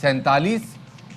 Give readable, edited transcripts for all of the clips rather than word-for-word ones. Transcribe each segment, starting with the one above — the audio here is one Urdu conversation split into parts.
47,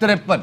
53,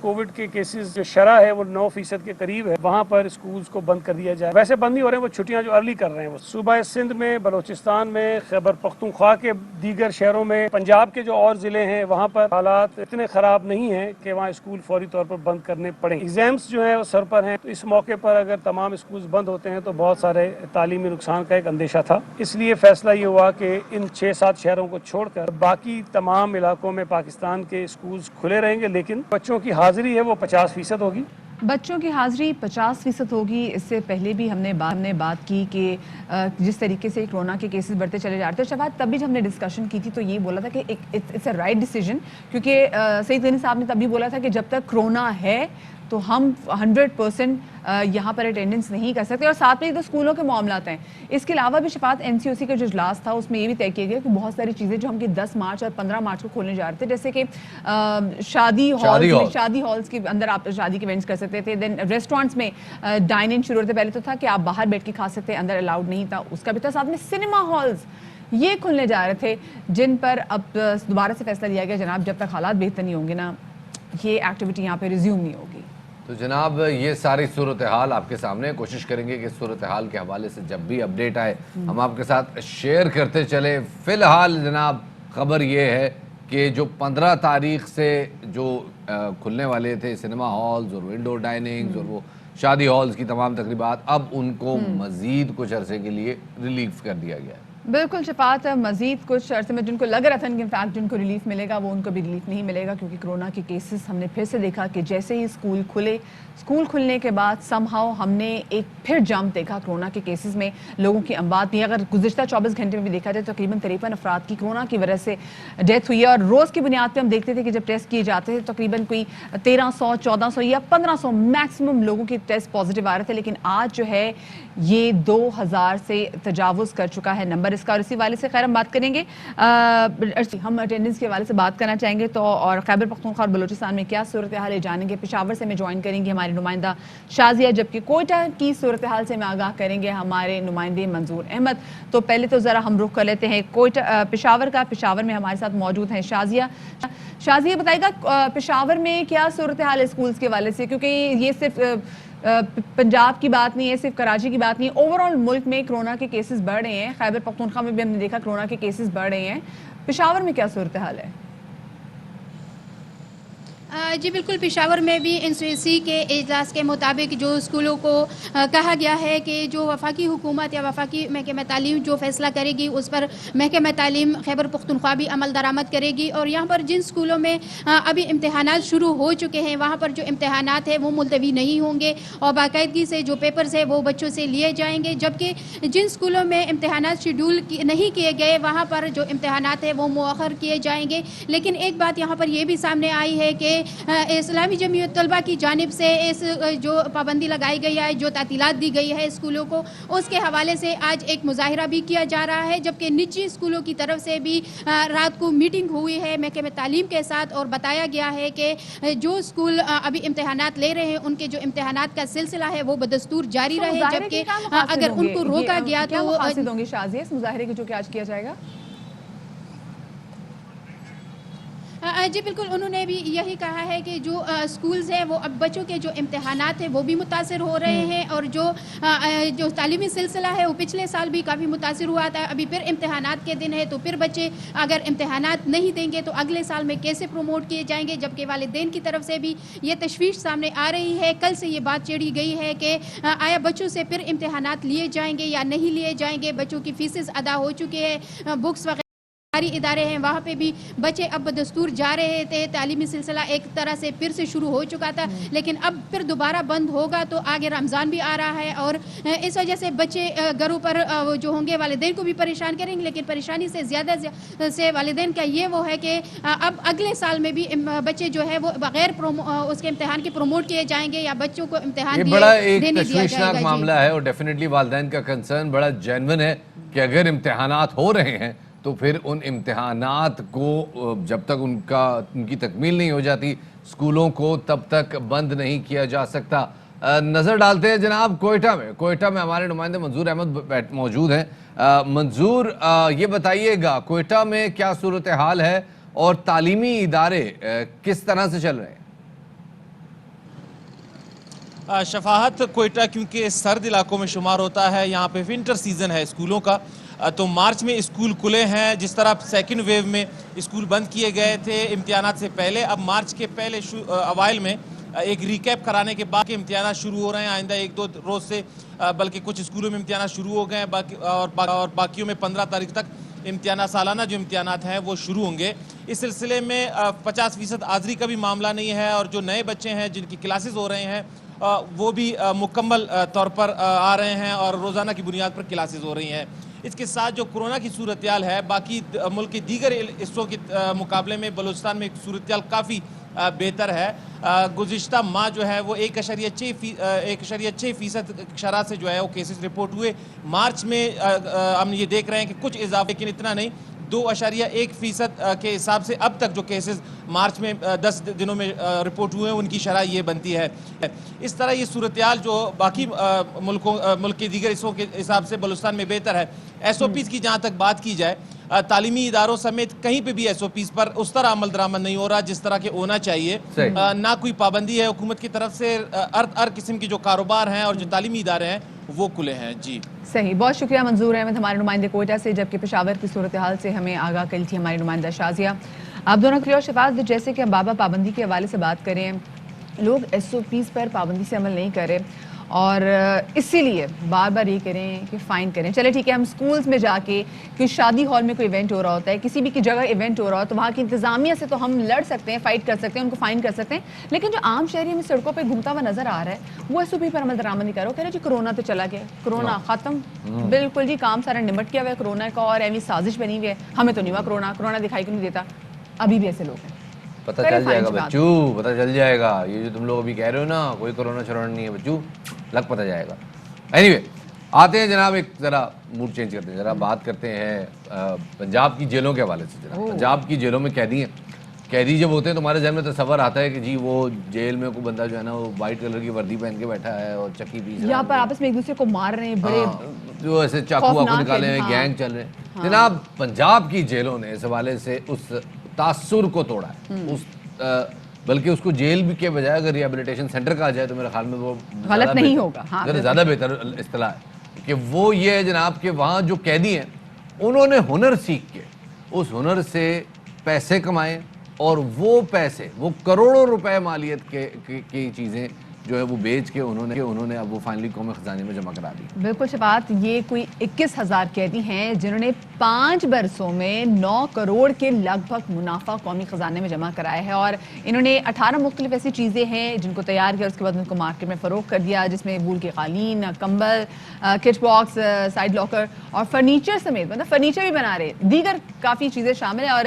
کووڈ کے کیسز جو شرح ہے وہ 9% کے قریب ہے، وہاں پر اسکولز کو بند کر دیا جائے. ویسے بند نہیں ہو رہے ہیں، وہ چھٹیاں جو ارلی کر رہے ہیں. وہ صوبہ سندھ میں، بلوچستان میں، خیبر پختونخوا کے دیگر شہروں میں، پنجاب کے جو اور ضلع ہیں وہاں پر حالات اتنے خراب نہیں ہیں کہ وہاں اسکول فوری طور پر بند کرنے پڑیں. ایگزامس جو ہیں وہ سر پر ہیں، تو اس موقع پر اگر تمام اسکولز بند ہوتے ہیں تو بہت سارے تعلیمی نقصان کا ایک اندیشہ تھا. اس لیے فیصلہ یہ ہوا کہ ان 6-7 شہروں کو چھوڑ کر باقی تمام علاقوں میں پاکستان کے اسکولز کھلے رہیں گے، لیکن بچوں کی حاضری ہے وہ 50% ہوگی. بچوں کی حاضری 50% ہوگی. اس سے پہلے بھی ہم نے بات کی کہ جس طریقے سے کورونا کے کیسز بڑھتے چلے جاتے ہیں. شفاعت تب بھی جب ہم نے ڈسکشن کی تھی تو یہ بولا تھا کہ اٹس اے رائٹ ڈیسیجن، کیونکہ سعید غنی صاحب نے تب بھی بولا تھا کہ جب تک کورونا ہے تو ہم 100% یہاں پر اٹینڈنس نہیں کر سکتے. اور ساتھ میں یہ تو اسکولوں کے معاملات ہیں. اس کے علاوہ بھی شفاعت NCOC کا جو اجلاس تھا اس میں یہ بھی طے کیا گیا کہ بہت ساری چیزیں جو ہم کہ 10 مارچ اور 15 مارچ کو کھولنے جا رہے تھے، جیسے کہ شادی ہالز کے اندر آپ شادی کے ایونٹس کر سکتے تھے. دین ریسٹورینٹس میں ڈائن ان شروع ہوتے پہلے تو تھا کہ آپ باہر بیٹھ کے کھا سکتے، اندر الاؤڈ نہیں تھا، اس کا بھی تھا. ساتھ میں سنیما ہالز یہ کھلنے جا رہے تھے، جن پر اب دوبارہ سے فیصلہ لیا گیا جناب جب تک حالات بہتر نہیں ہوں گے نا یہ ایکٹیویٹی یہاں پہ ریزیوم نہیں ہوگی. تو جناب یہ ساری صورتحال آپ کے سامنے، کوشش کریں گے کہ صورتحال کے حوالے سے جب بھی اپڈیٹ آئے ہم آپ کے ساتھ شیئر کرتے چلیں. فی الحال جناب خبر یہ ہے کہ جو 15 تاریخ سے جو کھلنے والے تھے سنیما ہالز اور ونڈو ڈائننگز اور وہ شادی ہالز کی تمام تقریبات، اب ان کو مزید کچھ عرصے کے لیے ریلیف کر دیا گیا ہے. بالکل شفاعت، مزید کچھ عرصے میں جن کو لگ رہا تھا کہ انفیکٹ جن کو ریلیف ملے گا وہ ان کو بھی ریلیف نہیں ملے گا، کیونکہ کرونا کے کیسز ہم نے پھر سے دیکھا کہ جیسے ہی اسکول کھلنے کے بعد سم ہاؤ ہم نے ایک پھر جمپ دیکھا کرونا کے کیسز میں. لوگوں کی اموات بھی، اگر گزشتہ 24 گھنٹے میں بھی دیکھا جائے تو تقریباً 53 افراد کی کرونا کی وجہ سے ڈیتھ ہوئی ہے. اور روز کی بنیاد پہ ہم دیکھتے تھے کہ جب ٹیسٹ کیے جاتے تھے تقریباً کوئی 1300 1400 یا 1500 میکسیمم لوگوں کے ٹیسٹ پازیٹیو آ رہے تھے. لیکن آج جو ہے یہ 2000 سے تجاوز کر چکا ہے نمبر اس کا. اور اسی والے سے خیر ہم بات کریں گے، ہم اٹینڈنس کے حوالے سے بات کرنا چاہیں گے تو، اور خیبر پختونخوا اور بلوچستان میں کیا صورتحال ہے جانیں گے. پشاور سے میں جوائن کریں گے ہماری نمائندہ شازیہ، جبکہ کوئٹہ کی صورتحال سے میں آگاہ کریں گے ہمارے نمائندے منظور احمد. تو پہلے تو ذرا ہم رخ کر لیتے ہیں کوئٹہ پشاور کا. پشاور میں ہمارے ساتھ موجود ہیں شازیہ. شازیہ بتائے گا پشاور میں کیا صورتحال ہے اسکولز کے حوالے سے، کیونکہ یہ صرف پنجاب کی بات نہیں ہے، صرف کراچی کی بات نہیں ہے، اوور آل ملک میں کرونا کے کیسز بڑھ رہے ہیں. خیبر پختونخوا میں بھی ہم نے دیکھا کرونا کے کیسز بڑھ رہے ہیں. پشاور میں کیا صورتحال ہے؟ جی بالکل، پشاور میں بھی NCOC کے اجلاس کے مطابق جو اسکولوں کو کہا گیا ہے کہ جو وفاقی حکومت یا وفاقی محکمہ تعلیم جو فیصلہ کرے گی اس پر محکمہ تعلیم خیبر پختونخوا بھی عمل درآمد کرے گی. اور یہاں پر جن اسکولوں میں ابھی امتحانات شروع ہو چکے ہیں وہاں پر جو امتحانات ہیں وہ ملتوی نہیں ہوں گے اور باقاعدگی سے جو پیپرز ہیں وہ بچوں سے لیے جائیں گے. جبکہ جن اسکولوں میں امتحانات شیڈول نہیں کیے گئے وہاں پر جو امتحانات ہیں وہ مؤخر کیے جائیں گے. لیکن ایک بات یہاں پر یہ بھی سامنے آئی ہے کہ اسلامی جمعیت طلبہ کی جانب سے اس جو پابندی لگائی گئی ہے، جو تعطیلات دی گئی ہے اسکولوں کو، اس کے حوالے سے آج ایک مظاہرہ بھی کیا جا رہا ہے. جبکہ نجی اسکولوں کی طرف سے بھی رات کو میٹنگ ہوئی ہے محکمہ تعلیم کے ساتھ اور بتایا گیا ہے کہ جو اسکول ابھی امتحانات لے رہے ہیں ان کے جو امتحانات کا سلسلہ ہے وہ بدستور جاری رہے. جبکہ اگر ان کو روکا گیا تو مقاصد ہوں گے شازیہ اس مظاہرے کے جو کہ آج کیا جائے گا؟ جی بالکل، انہوں نے بھی یہی کہا ہے کہ جو اسکولز ہیں وہ اب بچوں کے جو امتحانات ہیں وہ بھی متاثر ہو رہے ہیں اور جو تعلیمی سلسلہ ہے وہ پچھلے سال بھی کافی متاثر ہوا تھا. ابھی پھر امتحانات کے دن ہے تو پھر بچے اگر امتحانات نہیں دیں گے تو اگلے سال میں کیسے پروموٹ کیے جائیں گے. جبکہ والدین کی طرف سے بھی یہ تشویش سامنے آ رہی ہے. کل سے یہ بات چھیڑی گئی ہے کہ آیا بچوں سے پھر امتحانات لیے جائیں گے یا نہیں لیے جائیں گے. بچوں کی فیسز ادا ہو چکی ہے، بکس وغیرہ ادارے ہیں وہاں پہ بھی بچے اب دستور جا رہے تھے. تعلیمی سلسلہ ایک طرح سے پھر سے شروع ہو چکا تھا لیکن اب پھر دوبارہ بند ہوگا تو آگے رمضان بھی آ رہا ہے اور اس وجہ سے بچے گھروں پر جو ہوں گے والدین کو بھی پریشان کریں گے. لیکن پریشانی سے زیادہ سے والدین کا یہ وہ ہے کہ اب اگلے سال میں بھی بچے جو ہے وہ بغیر اس کے امتحان کے پروموٹ کیے جائیں گے یا بچوں کو امتحان یہ بڑا ایک تشویشناک معاملہ ہے اور ڈیفینیٹلی والدین کا کنسرن بڑا جینون ہے کہ اگر امتحانات ہو رہے ہیں تو پھر ان امتحانات کو جب تک ان کی تکمیل نہیں ہو جاتی اسکولوں کو تب تک بند نہیں کیا جا سکتا. نظر ڈالتے ہیں جناب کوئٹہ میں ہمارے نمائندے منظور احمد موجود ہیں. منظور، یہ بتائیے گا کوئٹہ میں کیا صورتحال ہے اور تعلیمی ادارے کس طرح سے چل رہے ہیں؟ شفاہت کوئٹہ کیونکہ سرد علاقوں میں شمار ہوتا ہے، یہاں پہ ونٹر سیزن ہے اسکولوں کا، تو مارچ میں اسکول کھلے ہیں. جس طرح سیکنڈ ویو میں اسکول بند کیے گئے تھے امتحانات سے پہلے، اب مارچ کے پہلے اوائل میں ایک ریکیپ کرانے کے بعد کے امتحانات شروع ہو رہے ہیں آئندہ 1-2 روز سے، بلکہ کچھ اسکولوں میں امتحانات شروع ہو گئے ہیں اور باقیوں میں 15 تاریخ تک امتحانات، سالانہ جو امتحانات ہیں وہ شروع ہوں گے. اس سلسلے میں 50% حاضری کا بھی معاملہ نہیں ہے، اور جو نئے بچے ہیں جن کی کلاسز ہو رہے ہیں وہ بھی مکمل طور پر آ رہے ہیں اور روزانہ کی بنیاد پر کلاسز ہو رہی ہیں. اس کے ساتھ جو کورونا کی صورتحال ہے باقی ملک کے دیگر حصوں کے مقابلے میں بلوچستان میں صورتحال کافی بہتر ہے. گزشتہ ماہ جو ہے وہ 1.6% شرح سے جو ہے وہ کیسز رپورٹ ہوئے. مارچ میں ہم یہ دیکھ رہے ہیں کہ کچھ اضافے، لیکن اتنا نہیں، 2.1% کے حساب سے اب تک جو کیسز مارچ میں 10 دنوں میں رپورٹ ہوئے ہیں ان کی شرح یہ بنتی ہے. اس طرح یہ صورتحال جو باقی ملک کے دیگر حصوں کے حساب سے بلوچستان میں بہتر ہے. ایس او پیز کی جہاں تک بات کی جائے، تعلیمی اداروں سمیت کہیں پہ بھی ایس او پیز پر اس طرح عمل درآمد نہیں ہو رہا جس طرح کے ہونا چاہیے. نہ کوئی پابندی ہے حکومت کی طرف سے، ہر قسم کی جو کاروبار ہیں اور جو تعلیمی ادارے ہیں وہ کھلے ہیں. جی صحیح، بہت شکریہ منظور احمد ہمارے نمائندے کوئٹہ سے، جبکہ پشاور کی صورتحال سے ہمیں آگاہ کری تھی ہماری نمائندہ شازیہ. آپ دونوں کی اور شفاعت، جیسے کہ ہم بابا پابندی کے حوالے سے بات کریں، لوگ ایس او پیز پر پابندی سے عمل نہیں کر رہے اور اسی لیے بار بار یہ کریں کہ فائن کریں. چلے ٹھیک ہے، ہم سکولز میں جا کے کوئی شادی ہال میں کوئی ایونٹ ہو رہا ہوتا ہے، کسی بھی کی جگہ ایونٹ ہو رہا ہو تو وہاں کی انتظامیہ سے تو ہم لڑ سکتے ہیں، فائٹ کر سکتے ہیں، ان کو فائن کر سکتے ہیں، لیکن جو عام شہری ہمیں سڑکوں پہ گھومتا ہوا نظر آ رہا ہے وہ ایس او پی پر عمل درآمد نہیں کر رہا. کہہ رہے جی کرونا تو چلا گیا، کرونا ختم، بالکل جی کام سارا نمٹ گیا ہوا ہے کرونا کا، اور ایویں سازش بنی ہوئی ہے، ہمیں تو نہیں ہوا کرونا دکھائی کیوں نہیں دیتا. ابھی بھی ایسے لوگ ہیں. پتہ چل جائے گا بچو، پتہ چل جائے گا. یہ جو تم لوگ ابھی کہہ رہے ہو نا کوئی کرونا شرونا نہیں ہے بچو، لگ پتہ جائے گا. اینی وے آتے ہیں جناب، ایک ذرا موڈ چینج کرتے ہیں، ذرا بات کرتے ہیں پنجاب کی جیلوں کے حوالے سے. جناب پنجاب کی جیلوں میں قیدی جب ہوتے ہیں تو ہمارے ذہن میں تصور آتا ہے کہ جی وہ جیل میں کوئی بندہ جو ہے نا وہ وائٹ کلر کی وردی پہن کے بیٹھا ہے اور چکی پیس رہا ہے، یہاں پر آپس میں ایک دوسرے کو مار رہے ہیں، بڑے جو ایسے چاقو واقو نکالے ہیں، گینگ چل رہے ہیں. جناب پنجاب کی جیلوں نے اس حوالے سے اس تاثر کو توڑا ہے، بلکہ اس کو جیل بھی کے بجائے اگر ریہیبلیٹیشن سینٹر کہا جائے تو میرے خیال میں وہ غلط نہیں ہوگا، زیادہ بہتر اصطلاح ہے. کہ وہ یہ ہے جناب کہ وہاں جو قیدی ہیں انہوں نے ہنر سیکھ کے اس ہنر سے پیسے کمائے، اور وہ پیسے، وہ کروڑوں روپے مالیت کی چیزیں جو ہے وہ بیچ کے انہوں نے اب وہ فائنلی قومی خزانے میں جمع کرا دی. بالکل شفاعت، یہ کوئی 21,000 قیدی ہیں جنہوں نے 5 برسوں میں 9 کروڑ کے لگ بھگ منافع قومی خزانے میں جمع کرایا ہے، اور انہوں نے 18 مختلف ایسی چیزیں ہیں جن کو تیار کیا، اس کے بعد ان کو مارکیٹ میں فروخت کر دیا، جس میں وول کے قالین، کمبل، کچ باکس، سائڈ لاکر اور فرنیچر سمیت، مطلب فرنیچر بھی بنا رہے، دیگر کافی چیزیں شامل ہیں. اور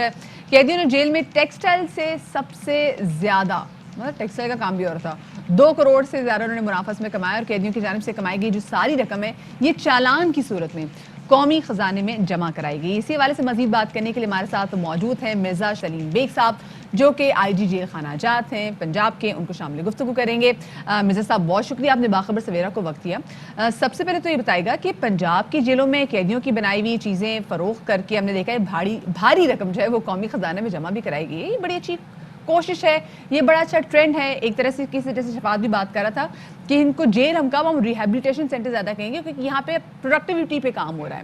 قیدیوں نے جیل میں ٹیکسٹائل سے سب سے زیادہ، مطلب ٹیکسٹائل کا کام بھی ہو رہا تھا، 2 کروڑ سے زیادہ انہوں نے منافع میں کمایا، اور قیدیوں کی جانب سے کمائی گئی جو ساری رقم ہے یہ چالان کی صورت میں قومی خزانے میں جمع کرائی گئی. اسی حوالے سے مزید بات کرنے کے لیے ہمارے ساتھ موجود ہیں مرزا سلیم بیگ صاحب، جو کہ آئی جی جیل خانہ جات ہیں پنجاب کے، ان کو شامل گفتگو کریں گے. مرزا صاحب بہت شکریہ، آپ نے باخبر سویرا کو وقت دیا. سب سے پہلے تو یہ بتائے گا کہ پنجاب کی جیلوں میں قیدیوں کی بنائی ہوئی چیزیں فروخت کر کے ہم نے دیکھا ہے بھاری رقم جو ہے وہ قومی خزانے میں جمع بھی کرائی گئی ہے، یہ بڑی اچھی کوشش ہے، یہ بڑا اچھا ٹرینڈ ہے. ایک طرح سے کسی جیسے شفاعت بھی بات کر رہا تھا کہ ان کو جیل ہم کب ہم ریہیبلیٹیشن سینٹر زیادہ کہیں گے کیونکہ یہاں پہ پروڈکٹیوٹی پہ کام ہو رہا ہے.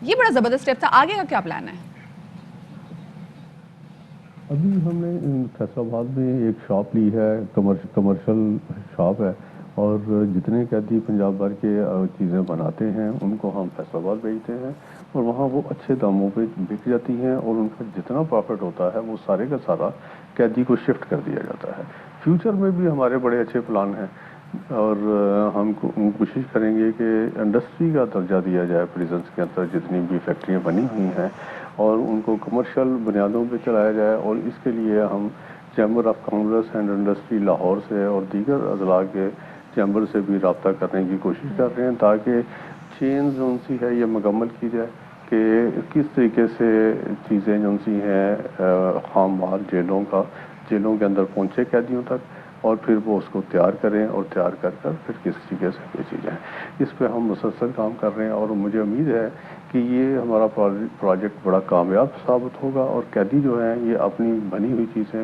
یہ بڑا زبردست اسٹیپ تھا، آگے کا کیا پلان ہے؟ ابھی ہم نے فیصل آباد میں ایک شاپ لی ہے، کمرشل شاپ ہے، اور جتنے قیدی پنجاب بھر کے چیزیں بناتے ہیں ان کو ہم فیصل آباد بھیجتے ہیں، اور وہاں وہ اچھے داموں پہ بک جاتی ہیں، اور ان کا جتنا پروفٹ ہوتا ہے وہ سارے کا سارا قیدی کو شفٹ کر دیا جاتا ہے. فیوچر میں بھی ہمارے بڑے اچھے پلان ہیں، اور ہم کوشش کریں گے کہ انڈسٹری کا درجہ دیا جائے پریزنس کے اندر جتنی بھی فیکٹریاں بنی ہوئی ہیں، اور ان کو کمرشل بنیادوں پہ چلایا جائے. اور اس کے لیے ہم chamber of commerce and industry Lahore سے اور دیگر اضلاع کے چیمبر سے بھی رابطہ کرنے کی کوشش کر رہے ہیں تاکہ چین جو سی ہے یہ مکمل کی جائے کہ کس طریقے سے چیزیں جو سی ہیں خام مال جیلوں کے اندر پہنچے قیدیوں تک، اور پھر وہ اس کو تیار کریں اور تیار کر پھر کس طریقے سے بیچی جائیں. اس پہ ہم مسلسل کام کر رہے ہیں، اور مجھے امید ہے کہ یہ ہمارا پروجیکٹ بڑا کامیاب ثابت ہوگا، اور قیدی جو ہیں یہ اپنی بنی ہوئی چیزیں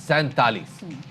47,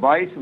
22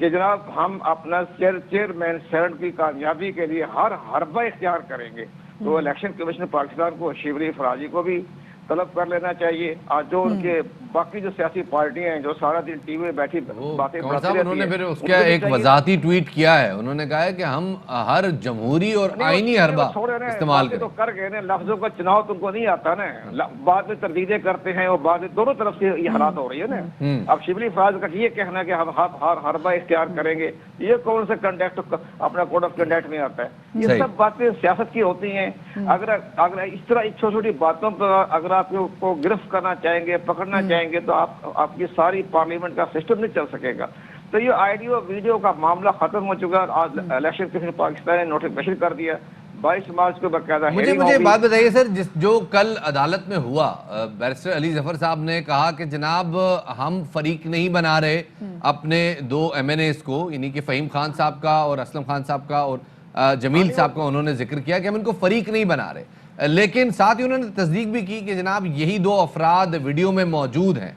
کہ جناب ہم اپنا چیئرمین سینٹ کی کامیابی کے لیے ہر حربہ اختیار کریں گے، تو الیکشن کمیشن پاکستان کو شبلی فراجی کو بھی طلب کر لینا چاہیے، اور جو ان کے باقی جو سیاسی پارٹیاں ہیں جو سارا دن ٹی وی میں بیٹھی باتیں کون کرتی صاحب انہوں نے رہتی پھر ہیں، اس ان کا کو بھی ایک چاہیے- وضاحتی ٹویٹ کیا ہے، انہوں نے کہا ہے کہ ہم ہر جمہوری اور آئینی حربہ استعمال باتیں کریں۔ تو کر گئے نا، لفظوں کا چناؤ تم کو نہیں آتا نا، بعد میں تردیدیں کرتے ہیں اور بعد میں دونوں طرف سے یہ حالات ہو رہی ہے نا۔ اب شبلی فراز کا یہ کہنا کہ ہم ہر حربہ اختیار کریں گے، یہ کون سے کنڈکٹ اپنا کوڈ آف کنڈکٹ میں آتا ہے؟ یہ صحیح۔ سب باتیں سیاست کی ہوتی ہیں۔ اگر اس طرح چھوٹی چھوٹی باتوں پر اگر آپ کو گرفت کرنا چاہیں گے، پکڑنا چاہیں گے، تو آپ کی ساری پارلیمنٹ کا سسٹم نہیں چل سکے گا۔ تو یہ آڈیو ویڈیو کا معاملہ ختم ہو چکا ہے، آج الیکشن کمیشن پاکستان نے نوٹیفیکیشن کر دیا، 22 مارچ کو باقاعدہ مجھے ہیئرنگ مجھے ہوگی۔ بات بتائیے سر، جو کل عدالت میں ہوا، بیرسٹر علی ظفر صاحب نے کہا کہ جناب ہم فریق نہیں بنا رہے اپنے 2 MNAs کو، یعنی کہ فہیم خان صاحب کا اور اسلم خان صاحب کا اور جمیل صاحب کا انہوں نے ذکر کیا کہ ہم ان کو فریق نہیں بنا رہے، لیکن ساتھ ہی انہوں نے تصدیق بھی کی کہ جناب یہی 2 افراد ویڈیو میں موجود ہیں۔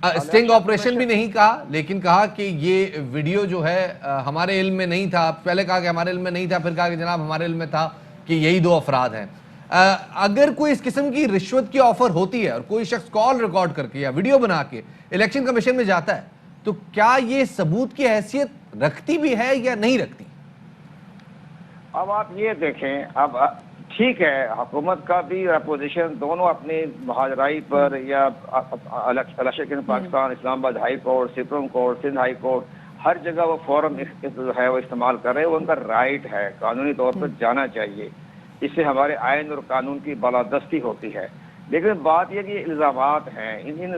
اسٹنگ آپریشن بھی نہیں کہا، لیکن کہا کہ یہ ویڈیو جو ہے ہمارے علم میں نہیں تھا، پہلے کہا کہ ہمارے علم میں نہیں تھا، پھر کہا کہ جناب ہمارے علم میں تھا کہ یہی 2 افراد ہیں۔ اگر کوئی اس قسم کی رشوت کی آفر ہوتی ہے اور کوئی شخص کال ریکارڈ کر کے یا ویڈیو بنا کے الیکشن کمیشن میں جاتا ہے، تو کیا یہ ثبوت کی حیثیت رکھتی بھی ہے یا نہیں رکھتی؟ اب آپ یہ دیکھیں، اب ٹھیک ہے حکومت کا بھی اپوزیشن دونوں اپنی مہاجرائی پر یا election Pakistan, Islamabad high court, supreme court, Sindh high court, ہر جگہ وہ فورم جو ہے وہ استعمال کر رہے ہیں، وہ ان کا رائٹ ہے، قانونی طور پر جانا چاہیے، اس سے ہمارے آئین اور قانون کی بالادستی ہوتی ہے۔ لیکن بات یہ کہ الزامات ہیں، ان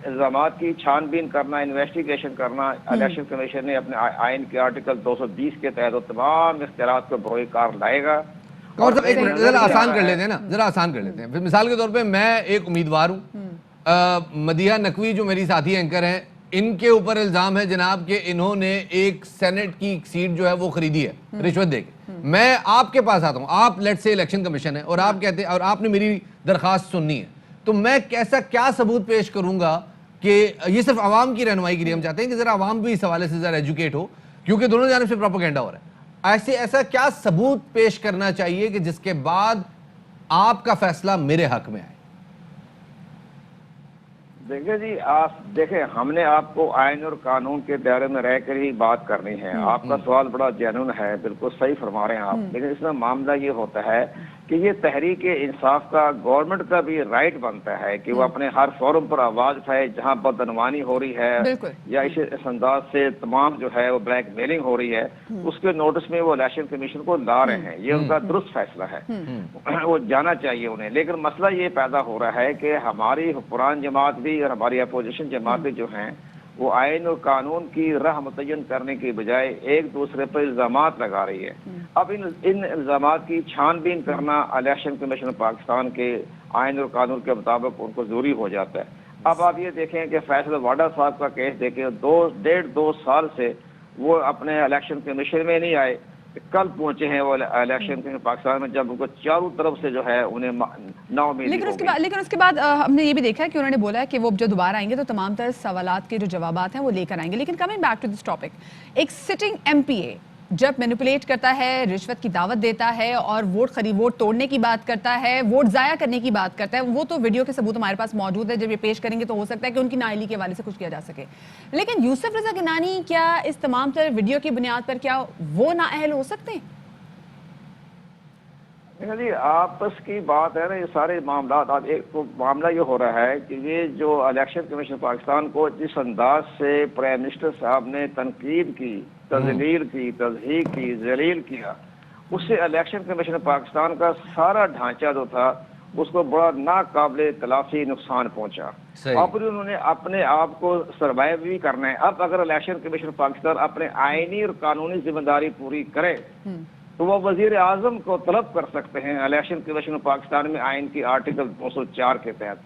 الزامات کی چھان بین کرنا، انویسٹیگیشن کرنا، الیکشن کمیشن نے اپنے آئین کے آرٹیکل 220 کے تحت تمام اختیارات کو بروئے کار لائے گا۔ اور ایک منٹ ذرا آسان کر لیتے ہیں نا، ذرا آسان کر لیتے ہیں۔ پھر مثال کے طور پہ میں ایک امیدوار ہوں، مدیحہ نقوی جو میری ساتھی اینکر ہیں، ان کے اوپر الزام ہے جناب کہ انہوں نے ایک سینٹ کی سیٹ جو ہے وہ خریدی ہے رشوت دے کے۔ میں آپ کے پاس آتا ہوں، آپ لیٹ سے الیکشن کمیشن ہے، اور آپ کہتے ہیں اور آپ نے میری درخواست سننی ہے، تو میں کیسا کیا ثبوت پیش کروں گا کہ یہ صرف عوام کی رہنمائی کے لیے ہم چاہتے ہیں کہ ذرا عوام بھی اس حوالے سے ذرا ایجوکیٹ ہو، کیونکہ دونوں جانب سے پروپیگنڈا ہو رہا ہے۔ ایسا کیا ثبوت پیش کرنا چاہیے کہ جس کے بعد آپ کا فیصلہ میرے حق میں آئے؟ دیکھیں جی، آپ دیکھیں، ہم نے آپ کو آئین اور قانون کے دائرے میں رہ کر ہی بات کرنی ہے۔ آپ کا سوال بڑا جینون ہے، بالکل صحیح فرما رہے ہیں آپ، لیکن اس میں معاملہ یہ ہوتا ہے کہ یہ تحریک انصاف کا گورنمنٹ کا بھی رائٹ بنتا ہے کہ وہ اپنے ہر فورم پر آواز اٹھائے جہاں بدعنوانی ہو رہی ہے یا اس انداز سے تمام جو ہے وہ بلیک میلنگ ہو رہی ہے، اس کے نوٹس میں وہ الیکشن کمیشن کو لا رہے ہیں۔ یہ ان کا درست فیصلہ ہے، وہ جانا چاہیے انہیں۔ لیکن مسئلہ یہ پیدا ہو رہا ہے کہ ہماری حکمران جماعت بھی اور ہماری اپوزیشن جماعتیں جو ہیں وہ آئین اور قانون کی راہ متعین کرنے کی بجائے ایک دوسرے پر الزامات لگا رہی ہے۔ اب ان الزامات کی چھان بین کرنا الیکشن کمیشن پاکستان کے آئین اور قانون کے مطابق ان کو ضروری ہو جاتا ہے۔ اب آپ یہ دیکھیں کہ فیصل واڈا صاحب کا کیس دیکھیں، 2.5 سال سے وہ اپنے الیکشن کمیشن میں نہیں آئے، کل پہنچے ہیں وہ الیکشن کمیشن پاکستان میں، جب ان کو چاروں طرف سے جو ہے انہیں نا امیدی ہو گئی۔ لیکن اس کے بعد ہم نے یہ بھی دیکھا ہے کہ انہوں نے بولا ہے کہ وہ جب دوبارہ آئیں گے تو تمام تر سوالات کے جو جوابات ہیں وہ لے کر آئیں گے۔ لیکن coming back to this topic, ایک سٹنگ MPA جب مینیپولیٹ کرتا ہے، رشوت کی دعوت دیتا ہے اور ووٹ توڑنے کی بات کرتا ہے، ووٹ ضائع کرنے کی بات کرتا ہے، وہ تو ویڈیو کے ثبوت ہمارے پاس موجود ہے، جب یہ پیش کریں گے تو ہو سکتا ہے کہ ان کی نااہلی کے حوالے سے کچھ کیا جا سکے۔ لیکن یوسف رضا گنانی کیا اس تمام تر ویڈیو کی بنیاد پر کیا وہ نااہل ہو سکتے ہیں؟ جی آپس کی بات ہے نا، یہ سارے معاملات، ایک معاملہ یہ ہو رہا ہے کہ یہ جو الیکشن کمیشن پاکستان کو جس انداز سے پرائم منسٹر صاحب نے تنقید کی، تذلیل کی، تضحیک کی، ذلیل کیا، اس سے الیکشن کمیشن پاکستان کا سارا ڈھانچہ جو تھا اس کو بڑا ناقابل تلافی نقصان پہنچا۔ اب انہوں نے اپنے آپ کو سروائیو بھی کرنا ہے۔ اب اگر الیکشن کمیشن پاکستان اپنے آئینی اور قانونی ذمہ داری پوری کرے تو وہ وزیر اعظم کو طلب کر سکتے ہیں الیکشن کمیشن پاکستان میں آئین کی آرٹیکل 204 کے تحت،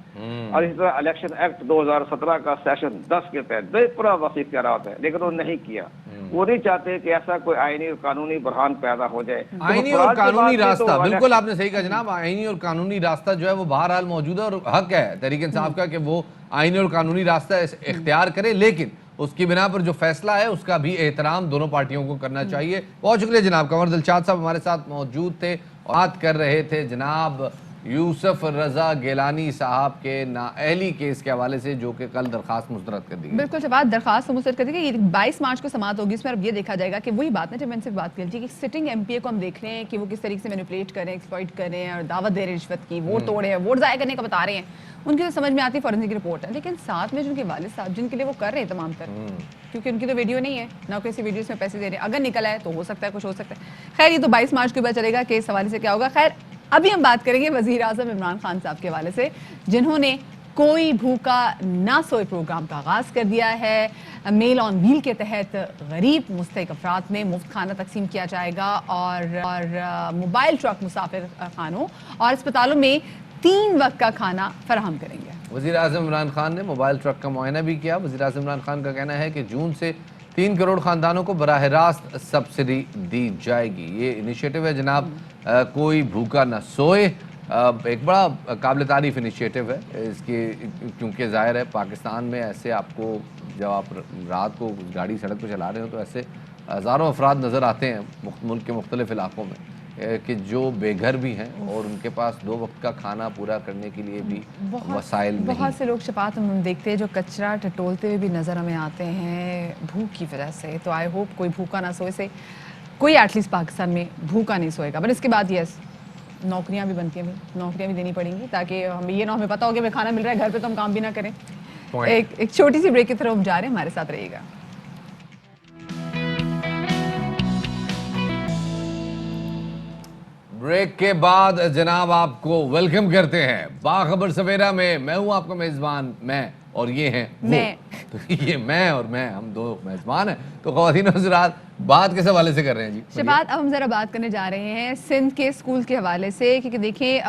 اور اس طرح الیکشن ایکٹ 2017 کا سیشن 10 کے تحت بے پناہ وسیع اختیارات ہیں، لیکن وہ نہیں کیا۔ وہ نہیں چاہتے کہ ایسا کوئی آئینی اور قانونی بحران پیدا ہو جائے۔ آئینی اور قانونی راستہ، بالکل آپ نے صحیح کہا جناب، آئینی اور قانونی راستہ جو ہے وہ بہرحال موجود ہے اور حق ہے تحریک انصاف کا کہ وہ آئینی اور قانونی راستہ اختیار کرے، لیکن اس کی بنا پر جو فیصلہ ہے اس کا بھی احترام دونوں پارٹیوں کو کرنا چاہیے. بہت شکریہ جناب. قمر دلشاد صاحب ہمارے ساتھ موجود تھے اور بات کر رہے تھے جناب یوسف رضا گیلانی صاحب کے نااہلی کیس کے حوالے سے جو کہ کل درخواست مسترد کر دی گئی. بالکل شفاعت درخواست مسترد کر دی گئی. 22 مارچ کو سماعت ہوگی. اس میں اب یہ دیکھا جائے گا کہ وہی بات ہے جب میں ان سے بات کی تھی کہ سٹنگ ایم پی اے کو ہم دیکھ رہے ہیں کہ وہ کس طریقے سے مینیپولیٹ کر رہے ہیں, ایکسپلائٹ کر رہے ہیں اور دعوت دے رہے ہیں رشوت کی, ووٹ توڑ رہے ہیں, ووٹ ضائع کرنے کا بتا رہے ہیں. ان کی تو سمجھ میں آتی ہے فورنسک رپورٹ ہے, لیکن ساتھ میں جو ان کے والد صاحب جن کے لیے وہ کر رہے ہیں تمام تر, کیونکہ ان کی تو ویڈیو نہیں ہے, نہ کسی ویڈیوز میں پیسے دے رہے ہیں. اگر نکل آئے تو ہو سکتا ہے کچھ ہو سکتا ہے. خیر یہ تو 22 مارچ کو پتہ چلے گا کہ اس حوالے سے کیا ہوگا. خیر ابھی ہم بات کریں گے وزیر اعظم عمران خان صاحب کے حوالے سے, جنہوں نے کوئی بھوکا نہ سوئے پروگرام کا آغاز کر دیا ہے. میل آن ویل کے تحت غریب مستحق افراد میں مفت کھانا تقسیم کیا جائے گا اور موبائل ٹرک مسافر خانوں اور اسپتالوں میں 3 وقت کا کھانا فراہم کریں گے. وزیر اعظم عمران خان نے موبائل ٹرک کا معائنہ بھی کیا. وزیر اعظم عمران خان کا کہنا ہے کہ جون سے 3 کروڑ خاندانوں کو براہ راست سبسڈی دی جائے گی. یہ انیشیٹو ہے جناب کوئی بھوکا نہ سوئے. ایک بڑا قابل تعریف انیشیٹو ہے اس کی, کیونکہ ظاہر ہے پاکستان میں ایسے آپ کو جب آپ رات کو گاڑی سڑک پہ چلا رہے ہو تو ایسے ہزاروں افراد نظر آتے ہیں ملک کے مختلف علاقوں میں کہ جو بے گھر بھی ہیں اور ان کے پاس 2 وقت کا کھانا پورا کرنے کے لیے بھی وسائل نہیں. بہت سے لوگ شفاعت ہم دیکھتے ہیں جو کچرا ٹٹولتے ہوئے بھی نظر ہمیں آتے ہیں بھوک کی وجہ سے. تو آئی ہوپ کوئی بھوکا نہ سوئے سے کوئی ایٹ لیسٹ پاکستان میں بھوکا نہیں سوئے گا. بٹ اس کے بعد یس نوکریاں بھی بنتی ہیں, نوکریاں بھی دینی پڑیں گی تاکہ ہمیں یہ نہ ہمیں پتہ ہو کہ ہمیں کھانا مل رہا ہے گھر پہ تو ہم کام بھی نہ کریں. ایک چھوٹی سی بریک کی طرف ہم جا رہے ہیں, ہمارے ساتھ رہیے گا. بریک کے بعد جناب آپ کو ویلکم کرتے ہیں باخبر سویرا میں. میں ہوں آپ کا میزبان میں اور یہ ہیں میں. تو یہ میں اور میں ہم 2 میزبان ہیں. تو خواتین و حضرات بات کس حوالے سے کر رہے ہیں جی شفاعت؟ اب ہم ذرا بات کرنے جا رہے ہیں سندھ کے اسکول کے حوالے سے, کیونکہ دیکھیں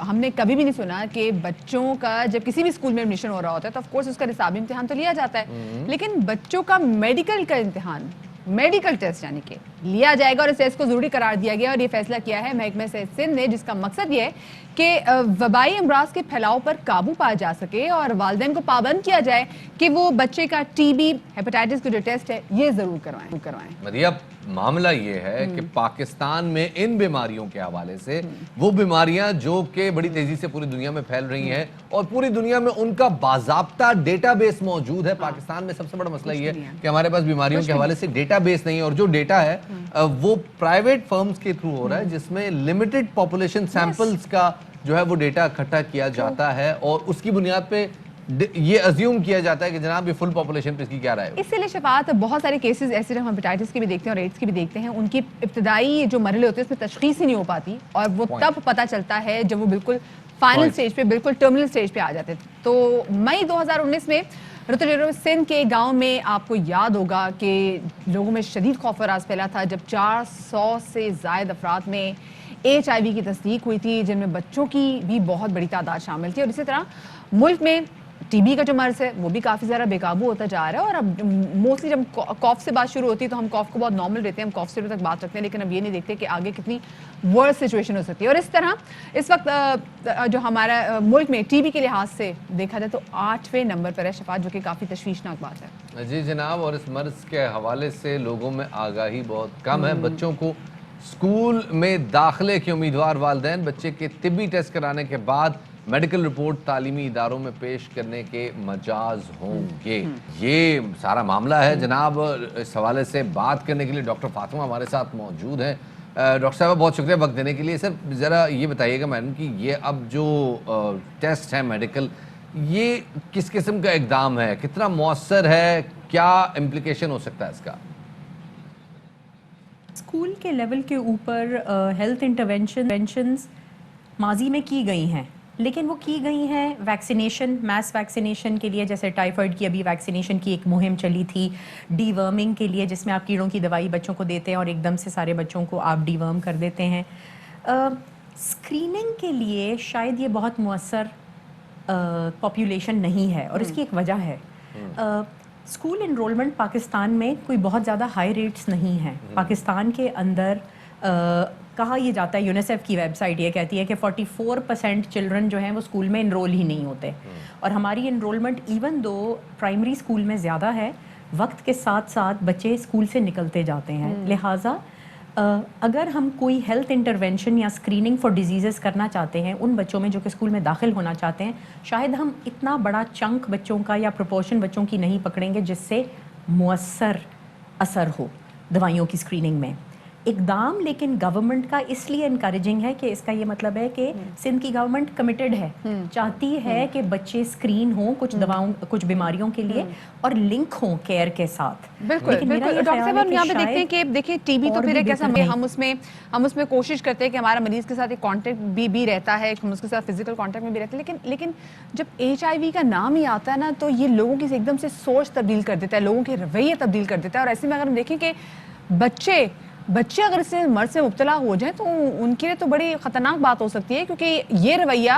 ہم نے کبھی بھی نہیں سنا کہ بچوں کا جب کسی بھی اسکول میں ایڈمیشن ہو رہا ہوتا ہے تو آف کورس اس کا نصابی امتحان تو لیا جاتا ہے, لیکن بچوں کا میڈیکل کا امتحان, میڈیکل ٹیسٹ یعنی کہ لیا جائے گا اور اس ٹیسٹ کو ضروری قرار دیا گیا. اور یہ فیصلہ کیا ہے محکمہ صحت سندھ نے, جس کا مقصد یہ ہے کہ وبائی امراض کے پھیلاؤ پر قابو پایا جا سکے اور والدین کو پابند کیا جائے کہ وہ بچے کا ٹی بی ہیپیٹائٹس کا جو ٹیسٹ ہے یہ ضرور کروائیں. مریم معاملہ یہ ہے کہ پاکستان میں ان بیماریوں کے حوالے سے وہ بیماریاں جو کہ بڑی تیزی سے پوری دنیا میں پھیل رہی ہیں اور پوری دنیا میں ان کا باضابطہ ڈیٹا بیس موجود ہے. پاکستان میں سب سے بڑا مسئلہ یہ ہے کہ ہمارے پاس بیماریوں کے حوالے سے ڈیٹا بیس نہیں ہے, اور جو ڈیٹا ہے وہ پرائیویٹ فرمز کے تھرو ہو رہا ہے جس میں لمیٹڈ پاپولیشن سیمپلز کا جو ہے وہ ڈیٹا اکٹھا کیا جاتا ہے اور اس کی بنیاد پہ یہ ازیوم کیا جاتا ہے کہ جناب یہ فل پاپولیشن پہ اس کی کیا رائے ہے. اس سے لے شفاعت بہت سارے کیسز ایسے جو ہم ہیپیٹائٹس کے بھی دیکھتے ہیں اور ایڈس کے بھی دیکھتے ہیں, ان کی ابتدائی جو مرحلے ہوتے ہیں اس میں تشخیص ہی نہیں ہو پاتی اور وہ تب پتہ چلتا ہے جب وہ بالکل فائنل سٹیج پہ, بالکل ٹرمینل سٹیج پہ آ جاتے ہیں. تو مئی 2019 میں رتو سندھ کے گاؤں میں آپ کو یاد ہوگا کہ لوگوں میں شدید خوف و راز پھیلا تھا جب 400 سے زائد افراد میں HIV کی تصدیق ہوئی تھی, جن میں بچوں کی بھی بہت بڑی تعداد شامل تھی. اور اسی طرح ملک میں ٹی بی کا جو مرض ہے وہ بھی کافی زیادہ بے قابو ہوتا جا رہا ہے. اور اب موسٹلی جب کاف سے بات شروع ہوتی ہے تو ہم کاف کو بہت نارمل رہتے ہیں, ہم کاف سے تک بات رکھتے ہیں, لیکن اب یہ نہیں دیکھتے کہ آگے کتنی ورس سچویشن ہو سکتی ہے. اور اس طرح اس وقت جو ہمارا ملک میں ٹی بی کے لحاظ سے دیکھا جائے تو 8ویں نمبر پر ہے شفاعت, جو کہ کافی تشویشناک بات ہے. جی جناب, اور اس مرض کے حوالے سے لوگوں میں آگاہی بہت کم ہے. بچوں کو اسکول میں داخلے کے امیدوار والدین بچے کے طبی ٹیسٹ کرانے کے بعد میڈیکل رپورٹ تعلیمی ڈاروں میں پیش کرنے کے مجاز ہوں گے. یہ سارا معاملہ ہے جناب. اس حوالے سے بات کرنے کے لیے ڈاکٹر فاطمہ ہمارے ساتھ موجود ہیں. ڈاکٹر صاحب بہت شکریہ وقت دینے کے لیے. سر ذرا یہ بتائیے گا میڈم کہ یہ اب جو ٹیسٹ ہے میڈیکل, یہ کس قسم کا اقدام ہے, کتنا مؤثر ہے, کیا امپلیکیشن ہو سکتا ہے اس کا؟ اسکول کے لیول کے اوپر ہیلتھ انٹرونشنز ماضی میں کی گئی ہیں, لیکن وہ کی گئی ہیں ویکسینیشن, میس ویکسینیشن کے لیے. جیسے ٹائیفائڈ کی ابھی ویکسینیشن کی ایک مہم چلی تھی, ڈی ورمنگ کے لیے جس میں آپ کیڑوں کی دوائی بچوں کو دیتے ہیں اور ایک دم سے سارے بچوں کو آپ ڈی ورم کر دیتے ہیں. اسکریننگ کے لیے شاید یہ بہت مؤثر پاپولیشن نہیں ہے, اور اس کی ایک وجہ ہے اسکول انرولمنٹ پاکستان میں کوئی بہت زیادہ ہائی ریٹس نہیں ہیں. پاکستان کے اندر کہا یہ جاتا ہے, یونیسیف کی ویب سائٹ یہ کہتی ہے کہ 44% چلڈرن جو ہیں وہ اسکول میں انرول ہی نہیں ہوتے. اور ہماری enrolment even though primary school میں زیادہ ہے, وقت کے ساتھ ساتھ بچے اسکول سے نکلتے جاتے ہیں. لہٰذا اگر ہم کوئی ہیلتھ انٹرونشن یا اسکریننگ فار ڈیزیزز کرنا چاہتے ہیں ان بچوں میں جو کہ اسکول میں داخل ہونا چاہتے ہیں, شاید ہم اتنا بڑا چنک بچوں کا یا پروپورشن بچوں کی نہیں پکڑیں گے جس سے مؤثر اثر ہو دوائیوں کی اسکریننگ میں. اقدام لیکن گورنمنٹ کا اس لیے انکریجنگ ہے کہ اس کا یہ مطلب ہے کہ سندھ کی گورنمنٹ کمیٹڈ ہے, چاہتی ہے کہ بچے اسکرین ہوں کچھ دواؤں کچھ بیماریوں کے لیے اور لنک ہوں کیئر کے ساتھ. بالکل بالکل ڈاکٹر صاحب ہم یہاں پہ دیکھتے ہیں کہ دیکھیں ٹی بی تو پھر ایک ایسا ہم اس میں کوشش کرتے ہیں کہ ہمارا مریض کے ساتھ ایک کانٹیکٹ بھی رہتا ہے, ہم اس کے ساتھ فزیکل کانٹیکٹ میں بھی رہتے ہیں, لیکن جب HIV کا نام ہی آتا ہے نا تو یہ لوگوں کی ایک دم سے سوچ تبدیل کر دیتا ہے, لوگوں کے رویے تبدیل کر دیتا ہے. اور ایسے میں اگر ہم دیکھیں کہ بچے اگر اس سے مرض سے مبتلا ہو جائیں تو ان کے لیے تو بڑی خطرناک بات ہو سکتی ہے, کیونکہ یہ رویہ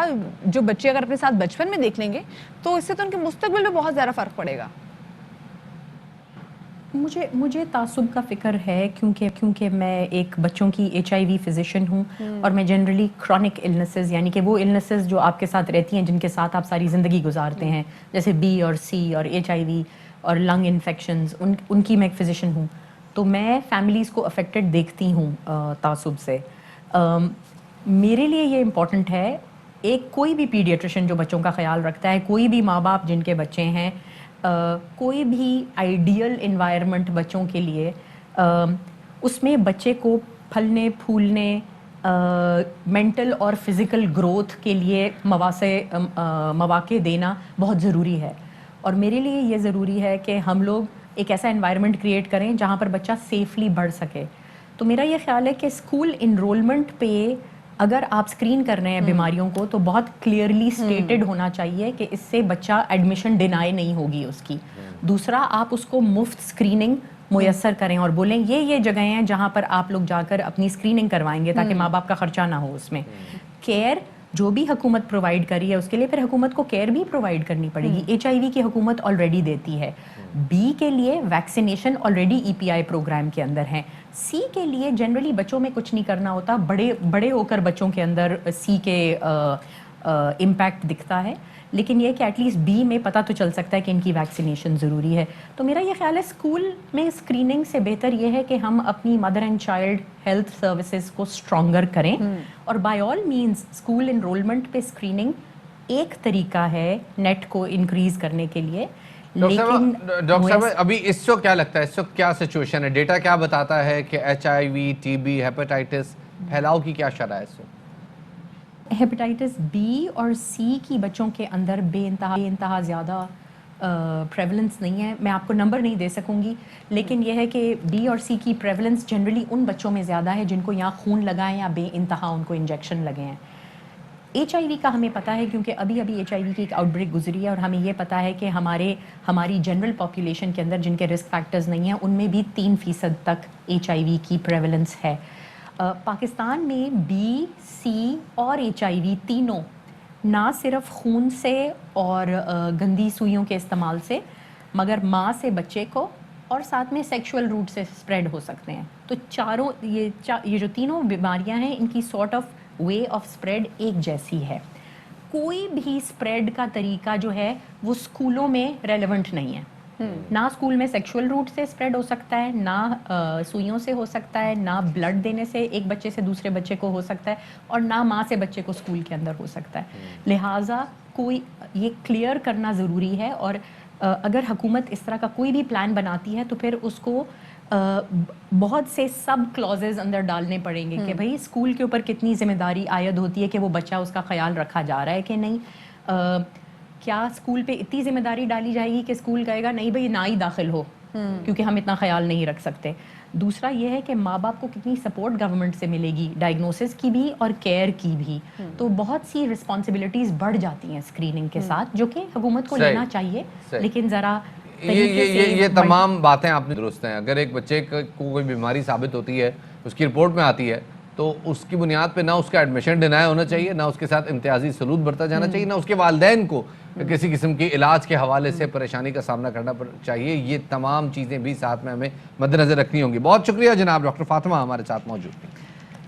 جو بچے اگر اپنے ساتھ بچپن میں دیکھ لیں گے تو اس سے تو ان کے مستقبل میں بہت زیادہ فرق پڑے گا. مجھے تعصب کا فکر ہے کیونکہ میں ایک بچوں کی HIV فزیشین ہوں اور میں جنرلی کرونک النسز یعنی کہ وہ النسز جو آپ کے ساتھ رہتی ہیں جن کے ساتھ آپ ساری زندگی گزارتے ہیں جیسے B اور C اور HIV اور لنگ انفیکشنز ان کی میں ایک فزیشین ہوں, تو میں فیملیز کو افیکٹڈ دیکھتی ہوں تعصب سے. میرے لیے یہ امپورٹنٹ ہے, ایک کوئی بھی پیڈیٹریشن جو بچوں کا خیال رکھتا ہے, کوئی بھی ماں باپ جن کے بچے ہیں, کوئی بھی آئیڈیل انوائرمنٹ بچوں کے لیے, اس میں بچے کو پھلنے پھولنے مینٹل اور فزیکل گروتھ کے لیے مواقع دینا بہت ضروری ہے. اور میرے لیے یہ ضروری ہے کہ ہم لوگ ایک ایسا انوائرمنٹ کریٹ کریں جہاں پر بچہ سیفلی بڑھ سکے. تو میرا یہ خیال ہے کہ اسکول انرولمنٹ پہ اگر آپ اسکرین کر رہے ہیں بیماریوں کو تو بہت کلیئرلی اسٹیٹڈ ہونا چاہیے کہ اس سے بچہ ایڈمیشن ڈینائی نہیں ہوگی اس کی. دوسرا, آپ اس کو مفت اسکریننگ میسر کریں اور بولیں یہ جگہیں ہیں جہاں پر آپ لوگ جا کر اپنی اسکریننگ کروائیں گے تاکہ ماں باپ کا خرچہ نہ ہو اس میں. کیئر جو بھی حکومت پرووائڈ کری ہے اس کے لیے پھر حکومت کو کیئر بھی پرووائڈ کرنی پڑے گی. HIV کی حکومت آلریڈی دیتی ہے, B کے لیے ویکسینیشن آلریڈی EPI پروگرام کے اندر ہیں, C کے لیے جنرلی بچوں میں کچھ نہیں کرنا ہوتا, بڑے ہو کر بچوں کے اندر C کے امپیکٹ دکھتا ہے, لیکن یہ کہ ایٹ لیسٹ B میں پتہ تو چل سکتا ہے کہ ان کی ویکسینیشن ضروری ہے. تو میرا یہ خیال ہے اسکول میں اسکریننگ سے بہتر یہ ہے کہ ہم اپنی mother and child health services کو اسٹرانگر کریں, اور by all means school enrolment پہ اسکریننگ ایک طریقہ ہے نیٹ کو انکریز کرنے کے لیے. ڈاکٹر صاحب ابھی اس وقت کیا لگتا ہے, اس وقت کیا سچویشن ہے, ڈیٹا کیا بتاتا ہے کہ HIV, TB, ہیپاٹائٹس پھیلاؤ کی کیا شرح ہے اس وقت؟ ہیپاٹائٹس B اور C کی بچوں کے اندر بے انتہا زیادہ پریولنس نہیں ہے. میں آپ کو نمبر نہیں دے سکوں گی, لیکن یہ ہے کہ B اور C کی پریولنس جنرلی ان بچوں میں زیادہ ہے جن کو یہاں خون لگا ہے یا بے انتہا ان کو انجیکشن لگے ہیں. HIV کا ہمیں پتہ ہے کیونکہ ابھی HIV کی ایک آؤٹ بریک گزری ہے, اور ہمیں یہ پتہ ہے کہ ہماری جنرل پاپولیشن کے اندر جن کے رسک فیکٹرز نہیں ہیں ان میں بھی 3% تک HIV کی پریولنس ہے. پاکستان میں B, C اور HIV تینوں نہ صرف خون سے اور گندی سوئیوں کے استعمال سے, مگر ماں سے بچے کو اور ساتھ میں سیکشول روٹ سے اسپریڈ ہو سکتے ہیں. تو چاروں یہ جو تینوں بیماریاں ہیں ان کی sort of way of spread ایک جیسی ہے. کوئی بھی اسپریڈ کا طریقہ جو ہے وہ اسکولوں میں ریلیونٹ نہیں ہے. نہ اسکول میں سیکشول روٹ سے اسپریڈ ہو سکتا ہے, نہ سوئیوں سے ہو سکتا ہے, نہ بلڈ دینے سے ایک بچے سے دوسرے بچے کو ہو سکتا ہے, اور نہ ماں سے بچے کو اسکول کے اندر ہو سکتا ہے. لہٰذا یہ کلیئر کرنا ضروری ہے, اور اگر حکومت اس طرح کا کوئی بھی پلان بناتی ہے تو پھر اس کو بہت سے سب کلوزز اندر ڈالنے پڑیں گے کہ بھائی اسکول کے اوپر کتنی ذمہ داری عائد ہوتی ہے کہ وہ بچہ اس کا خیال رکھا جا رہا ہے کہ نہیں. کیا اسکول پہ اتنی ذمہ داری ڈالی جائے گی کہ اسکول کہے گا نہیں بھائی نہ ہی داخل ہو کیونکہ ہم اتنا خیال نہیں رکھ سکتے. دوسرا یہ ہے کہ ماں باپ کو کتنی سپورٹ گورنمنٹ سے ملے گی, ڈائگنوسس کی بھی اور کیئر کی بھی. تو بہت سی رسپانسبلٹیز بڑھ جاتی ہیں اسکریننگ کے ساتھ, جو کہ حکومت کو لینا چاہیے, لیکن ذرا یہ تمام باتیں آپ نے درست ہیں. اگر ایک بچے کو کوئی بیماری ثابت ہوتی ہے, اس کی رپورٹ میں آتی ہے, تو اس کی بنیاد پہ نہ اس کا ایڈمیشن ڈینائی ہونا چاہیے, نہ اس کے ساتھ امتیازی سلوک برتا جانا چاہیے, نہ اس کے والدین کو کسی قسم کی علاج کے حوالے سے پریشانی کا سامنا کرنا چاہیے. یہ تمام چیزیں بھی ساتھ میں ہمیں مد نظر رکھنی ہوں گی. بہت شکریہ جناب ڈاکٹر فاطمہ ہمارے ساتھ موجود ہیں.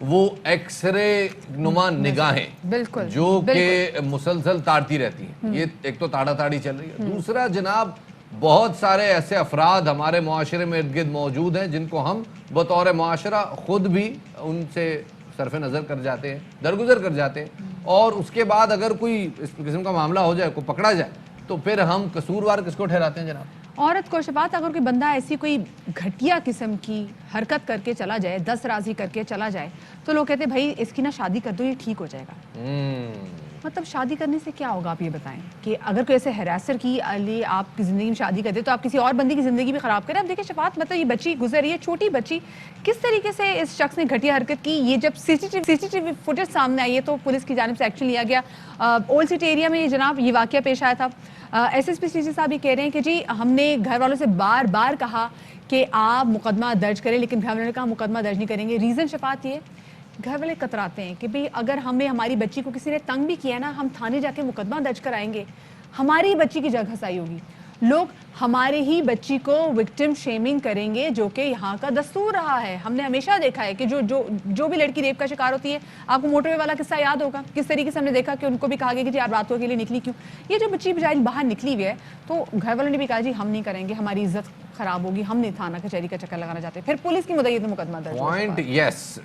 وہ ایکس رے نما نگاہیں بالکل جو کہ مسلسل تاڑتی رہتی ہیں. یہ ایک تو تاڑا تاڑی چل رہی ہے. دوسرا جناب بہت سارے ایسے افراد ہمارے معاشرے میں ارد گرد موجود ہیں جن کو ہم بطور معاشرہ خود بھی ان سے صرف نظر کر جاتے ہیں, درگزر کر جاتے ہیں, اور اس کے بعد اگر کوئی اس قسم کا معاملہ ہو جائے, کوئی پکڑا جائے, تو پھر ہم قصوروار کس کو ٹھہراتے ہیں جناب؟ عورت کو شفاعت اگر کوئی بندہ ایسی کوئی گھٹیا قسم کی حرکت کر کے چلا جائے, دس رازی کر کے چلا جائے, تو لوگ کہتے ہیں بھائی اس کی نا شادی کر دو, یہ ٹھیک ہو جائے گا. مطلب شادی کرنے سے کیا ہوگا, آپ یہ بتائیں کہ اگر کوئی ایسے ہراسر کی لیے آپ کی زندگی میں شادی کرتے تو آپ کسی اور بندے کی زندگی بھی خراب کریں. اب دیکھیں شفاعت, مطلب یہ بچی گزر رہی ہے, چھوٹی بچی, کس طریقے سے اس شخص نے گھٹیا حرکت کی. یہ جب سی سی ٹی وی فوٹیج سامنے آئی ہے تو پولیس کی جانب سے ایکشن لیا گیا. اولڈ سٹی ایریا میں جناب یہ واقعہ پیش آیا تھا. ایس ایس پی سی جی صاحب یہ کہہ رہے ہیں کہ جی ہم نے گھر والوں سے بار بار کہا کہ آپ مقدمہ درج کریں, لیکن گھر والوں نے کہا مقدمہ درج نہیں کریں گے. ریزن شفاعت یہ, گھر والے کتراتے ہیں کہ بھئی اگر ہمیں ہماری بچی کو کسی نے تنگ بھی کیا نا, ہم تھانے جا کے مقدمہ درج کرائیں گے, ہماری بچی کی جگہ ہسائی ہوگی. لوگ ہمارے ہی بچی کو وکٹم شیمنگ کریں گے, جو کہ یہاں کا دستور رہا ہے. ہم نے ہمیشہ دیکھا ہے کہ جو بھی لڑکی ریپ کا شکار ہوتی ہے, آپ کو موٹر وے والا قصہ یاد ہوگا, کس طریقے سے ہم نے دیکھا کہ ان کو بھی کہا گیا کہ جی آپ راتوں کے لیے نکلی کیوں. یہ جو بچی بچاری باہر نکلی ہوئی ہے, تو گھر والوں نے بھی کہا جی ہم نہیں کریں گے, ہماری عزت خراب ہوگی, ہم نہیں تھانہ کچہری کا چکر لگانا چاہتے. پھر پولیس کی مدعیت میں مقدمہ درج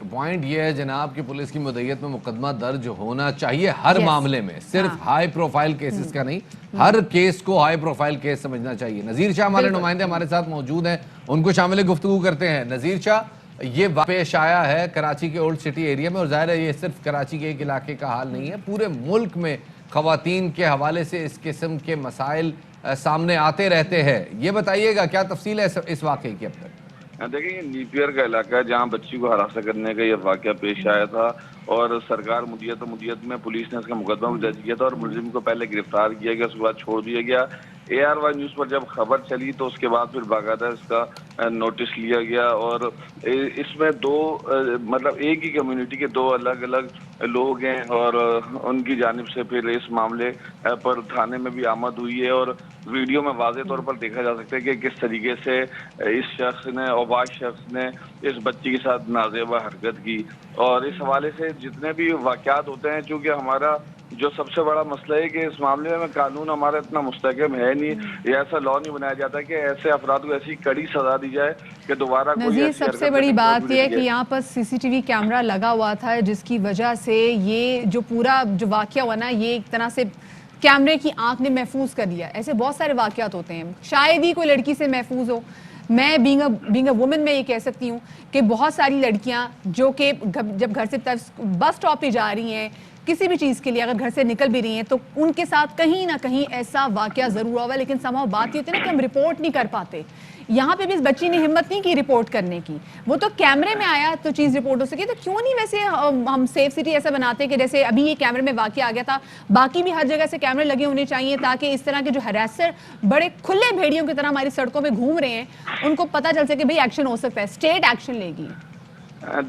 پوائنٹ یہ ہے جناب کہ پولیس کی مدعیت میں مقدمہ درج ہونا چاہیے ہر معاملے میں, صرف ہائی پروفائل کیسز کا نہیں, ہر کیس کو ہائی پروفائل کیس سمجھنا چاہیے. نذیر شاہ ہمارے نمائندے ہمارے ساتھ موجود ہیں, ان کو شامل گفتگو کرتے ہیں. نذیر شاہ, یہ پیش آیا ہے کراچی کے اولڈ سٹی ایریا میں, اور ظاہر ہے یہ صرف کراچی کے ایک علاقے کا حال نہیں ہے, پورے ملک میں خواتین کے حوالے سے اس قسم کے مسائل سامنے آتے رہتے ہیں. یہ بتائیے گا کیا تفصیل ہے اس واقعے کی اب تک؟ دیکھیں یہ نیپیر کا علاقہ ہے جہاں بچی کو ہراساں کرنے کا یہ واقعہ پیش آیا تھا, اور سرکار مدیت میں پولیس نے اس کا مقدمہ بھی درج کیا تھا, اور ملزم کو پہلے گرفتار کیا گیا, اس کے بعد چھوڑ دیا گیا. ARY نیوز پر جب خبر چلی تو اس کے بعد پھر باقاعدہ اس کا نوٹس لیا گیا, اور اس میں مطلب ایک ہی کمیونٹی کے دو الگ الگ لوگ ہیں, اور ان کی جانب سے پھر اس معاملے پر تھانے میں بھی آمد ہوئی ہے. اور ویڈیو میں واضح طور پر دیکھا جا سکتا ہے کہ کس طریقے سے اس شخص نے, اوباش شخص نے, اس بچی کے ساتھ نازیبہ حرکت کی. اور اس حوالے سے جتنے بھی واقعات ہوتے ہیں, چونکہ ہمارا جو سب سے بڑا مسئلہ ہے کہ اس معاملے میں قانون ہمارا اتنا مستحکم ہے نہیں, یا ایسا لا نہیں بنایا جاتا کہ ایسے افراد کو ایسی کڑی سزا دی جائے کہ دوبارہ کوئی ایسی سب سے بڑی بات یہ ہے کہ یہاں پر سی سی ٹی وی کیمرہ لگا ہوا تھا, جس کی وجہ سے یہ جو پورا جو واقعہ ہوا نا, یہ ایک طرح سے کیمرے کی آنکھ نے محفوظ کر لیا. ایسے بہت سارے واقعات ہوتے ہیں, شاید ہی کوئی لڑکی سے محفوظ ہو. میں بینگ اے وومن میں یہ کہہ سکتی ہوں کہ بہت ساری لڑکیاں جو کہ جب گھر سے بس اسٹاپ پہ جا رہی ہیں کسی بھی چیز کے لیے, اگر گھر سے نکل بھی رہی ہیں, تو ان کے ساتھ کہیں نہ کہیں ایسا واقعہ ضرور ہوا, لیکن سمہاؤ بات یہ ہوتی ہے نا کہ ہم رپورٹ نہیں کر پاتے. یہاں پہ بھی اس بچی نے ہمت نہیں کی رپورٹ کرنے کی, وہ تو کیمرے میں آیا تو چیز رپورٹ ہو سکی. تو کیوں نہیں ویسے ہم سیف سٹی ایسا بناتے کہ جیسے ابھی یہ کیمرے میں واقعہ آ گیا تھا, باقی بھی ہر جگہ سے کیمرے لگے ہونے چاہیے, تاکہ اس طرح کے جو ہراسر بڑے کھلے بھیڑیوں کی طرح ہماری سڑکوں پہ گھوم رہے ہیں, ان کو پتہ چل سکے بھئی ایکشن ہو سکتا ہے, اسٹیٹ ایکشن لے گی.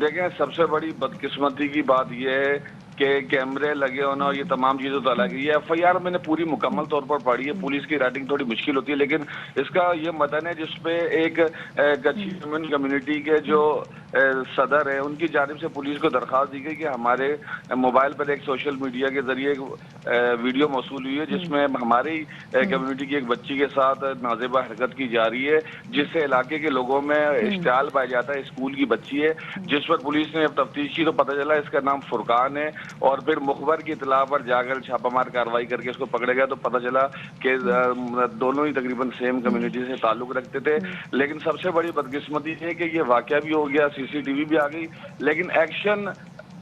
دیکھیں سب سے بڑی بدقسمتی کی بات یہ ہے کہ کیمرے لگے ہونا اور یہ تمام چیزیں تو الگ ہے. یہ FIR میں نے پوری مکمل طور پر پڑھی ہے, پولیس کی رائٹنگ تھوڑی مشکل ہوتی ہے, لیکن اس کا یہ متن ہے جس پہ ایک کچھی کمیونٹی کے جو صدر ہیں ان کی جانب سے پولیس کو درخواست دی گئی کہ ہمارے موبائل پر ایک سوشل میڈیا کے ذریعے ویڈیو موصول ہوئی ہے جس میں ہماری کمیونٹی کی ایک بچی کے ساتھ نازیبہ حرکت کی جا رہی ہے, جس سے علاقے کے لوگوں میں اشتعال پایا جاتا ہے. اسکول کی بچی ہے جس پر پولیس نے تفتیش کی تو پتہ چلا اس کا نام فرقان ہے, اور پھر مخبر کی اطلاع پر جا کر چھاپہ مار کارروائی کر کے اس کو پکڑے گیا تو پتہ چلا کہ دونوں ہی تقریباً سیم کمیونٹی سے تعلق رکھتے تھے. لیکن سب سے بڑی بدقسمتی یہ ہے کہ یہ واقعہ بھی ہو گیا, CCTV بھی آ گئی, لیکن ایکشن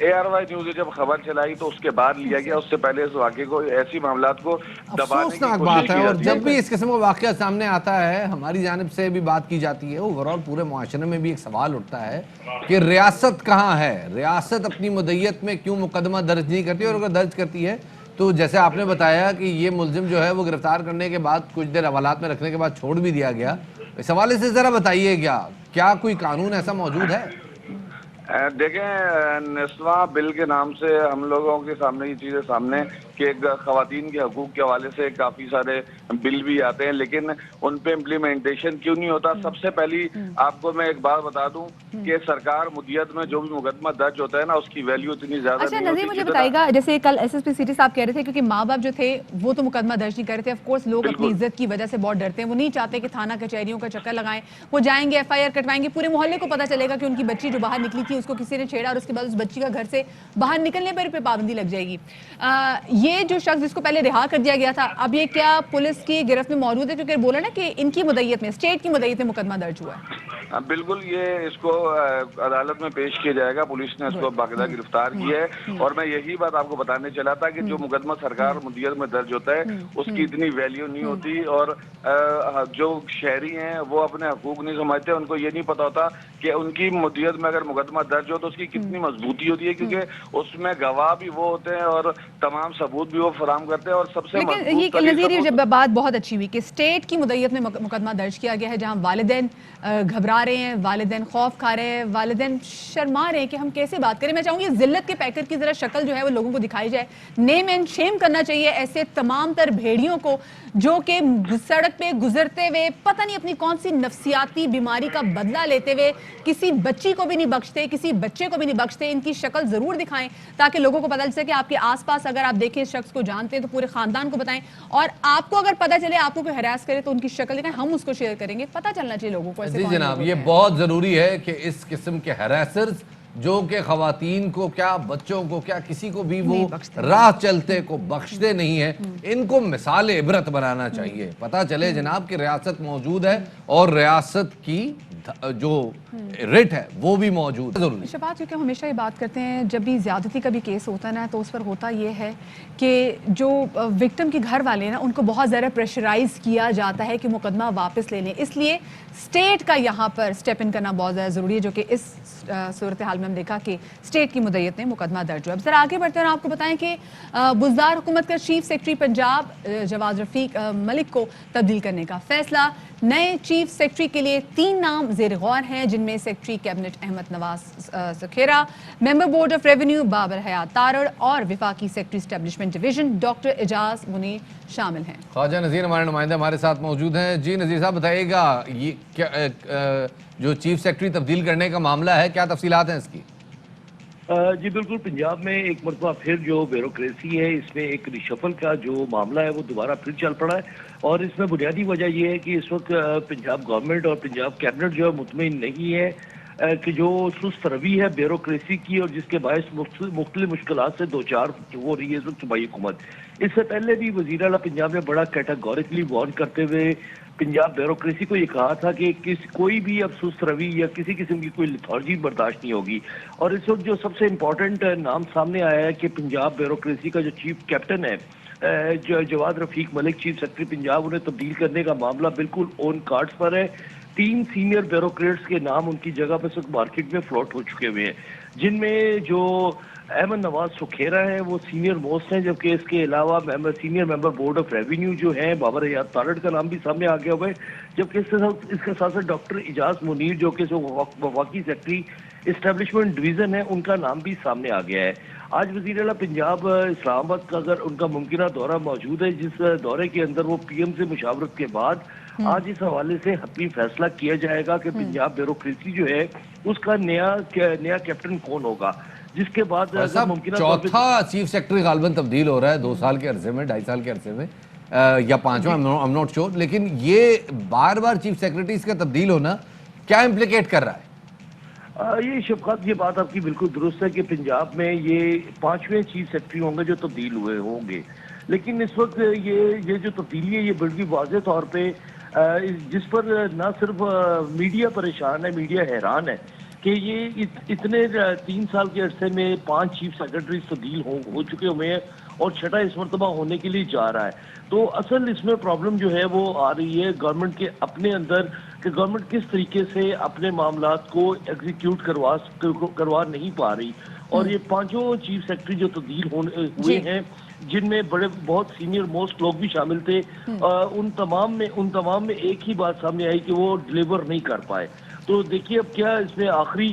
ARY نیوز نے جب خبر چلائی تو اس کے بعد لیا گیا, اس سے پہلے اس واقعے کو, ایسی معاملات کو دبانے کی کوشش کی ہے. اور جاتی جب بھی اس قسم کا واقعہ سامنے آتا ہے ہماری جانب سے بھی بات کی جاتی ہے, اوورآل پورے معاشرے میں بھی ایک سوال اٹھتا ہے کہ ریاست کہاں ہے, ریاست اپنی مدعیت میں کیوں مقدمہ درج نہیں کرتی, اور اگر درج کرتی ہے تو جیسے آپ نے بتایا کہ یہ ملزم جو ہے وہ گرفتار کرنے کے بعد کچھ دیر حوالات میں رکھنے کے بعد چھوڑ بھی دیا گیا. اس حوالے سے ذرا بتائیے کیا کوئی قانون ایسا موجود ہے؟ دیکھیں نسواں بل کے نام سے ہم لوگوں کے سامنے یہ چیزیں سامنے کہ خواتین کے حقوق کے حوالے سے کافی سارے بل بھی آتے ہیں لیکن ان پہ امپلیمنٹیشن کیوں نہیں ہوتا. سب سے پہلی آپ کو میں ایک بات بتا دوں کہ سرکار مدیت میں جو بھی مقدمہ درج ہوتا ہے نا اس کی ویلیو اتنی زیادہ اچھا نہیں نظیر ہوتی. مجھے بتائیے گا جیسے کل ایس ایس پی سٹی صاحب کہہ رہے تھے کیونکہ ماں باپ جو تھے وہ تو مقدمہ درج نہیں کر رہے تھے. آف کورس لوگ اپنی عزت کی وجہ سے بہت ڈرتے ہیں, وہ نہیں چاہتے کہ تھانہ کچہریوں کا چکر لگائیں. وہ جائیں گے ایف آئی آر کٹوائیں گے, پورے محلے کو پتہ چلے گا کہ ان کی بچی جو باہر نکلی تھی اس کو کسی نے چھیڑا اور اس کے بعد اس بچی کا گھر سے باہر نکلنے پر پابندی لگ جائے گی. یہ جو شخص جس کو پہلے رہا کر دیا گیا تھا اب یہ کیا پولیس کی گرفت میں موجود ہے؟ کیونکہ بولا نا کہ ان کی مدعیت میں اسٹیٹ کی مدعیت میں مقدمہ درج ہوا ہے. بالکل, یہ اس کو عدالت میں پیش کیا جائے گا. پولیس نے اس کو باقاعدہ گرفتار کیا ہے اور میں یہی بات آپ کو بتانے چلا تھا کہ جو مقدمہ سرکار مدیت میں درج ہوتا ہے اس کی اتنی ویلیو نہیں ہوتی اور جو شہری ہیں وہ اپنے حقوق نہیں سمجھتے. ان کو یہ نہیں پتا ہوتا کہ ان کی مدیت میں اگر مقدمہ درج ہو تو اس کی کتنی مضبوطی ہوتی ہے, کیونکہ اس میں گواہ بھی وہ ہوتے ہیں اور تمام ثبوت بھی وہ فراہم کرتے ہیں. اور سب سے لیکن یہ نظیر یہ جب بات بہت اچھی ہوئی کہ اسٹیٹ کی مدعیت میں مقدمہ درج کیا گیا ہے جہاں والدین گھبرا رہے ہیں, والدین خوف کھا رہے ہیں, والدین شرما رہے ہیں کہ ہم کیسے بات کریں. میں چاہوں گی ذلت کے پیکٹ کی ذرا شکل جو ہے وہ لوگوں کو دکھائی جائے. نیم اینڈ شیم کرنا چاہیے ایسے تمام تر بھیڑیوں کو جو کہ سڑک پہ گزرتے ہوئے پتہ نہیں اپنی کون سی نفسیاتی بیماری کا بدلہ لیتے ہوئے کسی بچی کو بھی نہیں بخشتے, کسی بچے کو بھی نہیں بخشتے. ان کی شکل ضرور دکھائیں تاکہ لوگوں کو پتہ چل سکے. آپ کے آس پاس اگر آپ دیکھیں اس شخص کو جانتے ہیں تو پورے خاندان کو بتائیں, اور آپ کو اگر پتہ چلے آپ کو کوئی ہراس کرے تو ان کی شکل دکھائیں, ہم اس کو شیئر کریں گے. پتہ چلنا چاہیے لوگوں کو. جی جناب, یہ بہت ضروری ہے کہ اس قسم کے ہراسرز جو کہ خواتین کو کیا بچوں کو کیا کسی کو بھی وہ راہ چلتے کو بخشتے نہیں ہیں, ان کو مثال عبرت بنانا چاہیے. پتہ چلے جناب کہ ریاست موجود ہے اور ریاست کی جو ریٹ ہے وہ بھی موجود ہے. ضروری شباب, کیونکہ ہم ہمیشہ یہ بات کرتے ہیں جب بھی زیادتی کا بھی کیس ہوتا ہے نا تو اس پر ہوتا یہ ہے کہ جو وکٹم کے گھر والے ہیں نا ان کو بہت زیادہ پریشرائز کیا جاتا ہے کہ مقدمہ واپس لے لیں. اس لیے اسٹیٹ کا یہاں پر اسٹیپ ان کرنا بہت زیادہ ضروری ہے, جو کہ اس صورتحال میں ہم دیکھا کہ اسٹیٹ کی مدعیت میں مقدمہ درج ہوا. اب ذرا آگے بڑھتے ہیں اور آپ کو بتائیں کہ بزدار حکومت کا چیف سیکرٹری پنجاب جواز رفیق ملک کو تبدیل کرنے کا فیصلہ. نئے چیف سیکرٹری کے لیے 3 نام زیر غور ہیں جن میں secretary cabinet Ahmad Nawaz Sukhera, member board of revenue Babar Hayat Tarar اور وفاقی secretary establishment division doctor Ijaz Munir شامل ہیں. خواجہ نذیر ہمارے نمائندے ہمارے ساتھ موجود ہیں. جی نذیر صاحب بتائیے گا یہ جو چیف سیکرٹری تبدیل کرنے کا معاملہ ہے کیا تفصیلات ہیں اس کی؟ جی بالکل, پنجاب میں ایک مرتبہ پھر جو بیوروکریسی ہے اس میں ایک ریشفل کا جو معاملہ ہے وہ دوبارہ پھر چل پڑا ہے, اور اس میں بنیادی وجہ یہ ہے کہ اس وقت پنجاب گورنمنٹ اور پنجاب کیبنٹ جو ہے مطمئن نہیں ہے کہ جو سست روی ہے بیوروکریسی کی اور جس کے باعث مختلف مشکلات سے دوچار ہو رہی ہے اس وقت صوبائی حکومت. اس سے پہلے بھی وزیر اعلیٰ پنجاب نے بڑا کیٹاگوریکلی وارن کرتے ہوئے پنجاب بیوروکریسی کو یہ کہا تھا کہ کوئی بھی اب سست روی یا کسی قسم کی کوئی لیتھارجی برداشت نہیں ہوگی. اور اس وقت جو سب سے امپورٹنٹ نام سامنے آیا ہے کہ پنجاب بیوروکریسی کا جو چیف کیپٹن ہے جواز رفیق ملک, چیف سیکرٹری پنجاب, انہیں تبدیل کرنے کا معاملہ بالکل آن کارڈز پر ہے. 3 سینئر بیوروکریٹس کے نام ان کی جگہ پر اس وقت مارکیٹ میں فلوٹ ہو چکے ہوئے ہیں, جن میں جو احمد نواز سکھیرا ہے وہ سینئر موسٹ ہیں, جبکہ اس کے علاوہ senior member board of revenue جو ہیں بابر حیات تارڑ کا نام بھی سامنے آ گیا ہوا ہے, جبکہ اس کے ساتھ ڈاکٹر اعجاز منیر جو کہ وفاقی سیکرٹری اسٹیبلشمنٹ ڈویژن ہے ان کا نام بھی سامنے آ گیا ہے. آج وزیر اعلیٰ پنجاب اسلام آباد کا اگر ان کا ممکنہ دورہ موجود ہے, جس دورے کے اندر وہ پی ایم سے مشاورت کے بعد آج اس حوالے سے حتمی فیصلہ کیا جائے گا کہ پنجاب بیوروکریسی جو ہے اس کا نیا کیپٹن کون ہوگا, جس کے بعد چوتھا چیف سیکرٹری غالباً تبدیل ہو رہا ہے 2 سال کے عرصے میں, 2.5 سال کے عرصے میں, یا 5واں, I'm not sure. لیکن یہ بار بار چیف سیکرٹریز کا تبدیل ہونا کیا امپلیکیٹ کر رہا ہے؟ یہ شفقت, یہ بات آپ کی بالکل درست ہے کہ پنجاب میں یہ 5ویں چیف سیکرٹری ہوں گے جو تبدیل ہوئے ہوں گے, لیکن اس وقت یہ جو تبدیلی ہے یہ بڑی واضح طور پہ جس پر نہ صرف میڈیا پریشان ہے, میڈیا حیران ہے کہ یہ اتنے 3 سال کے عرصے میں 5 چیف سیکرٹریز تبدیل ہو چکے ہوئے ہیں اور 6واں اس مرتبہ ہونے کے لیے جا رہا ہے. تو اصل اس میں پرابلم جو ہے وہ آ رہی ہے گورنمنٹ کے اپنے اندر کہ گورنمنٹ کس طریقے سے اپنے معاملات کو ایگزیکیوٹ کروا نہیں پا رہی. اور یہ 5 چیف سیکرٹری جو تبدیل ہوئے ہیں جن میں بہت سینئر موسٹ لوگ بھی شامل تھے, ان تمام میں ایک ہی بات سامنے آئی کہ وہ ڈلیور نہیں کر پائے. تو دیکھیے اب کیا اس میں آخری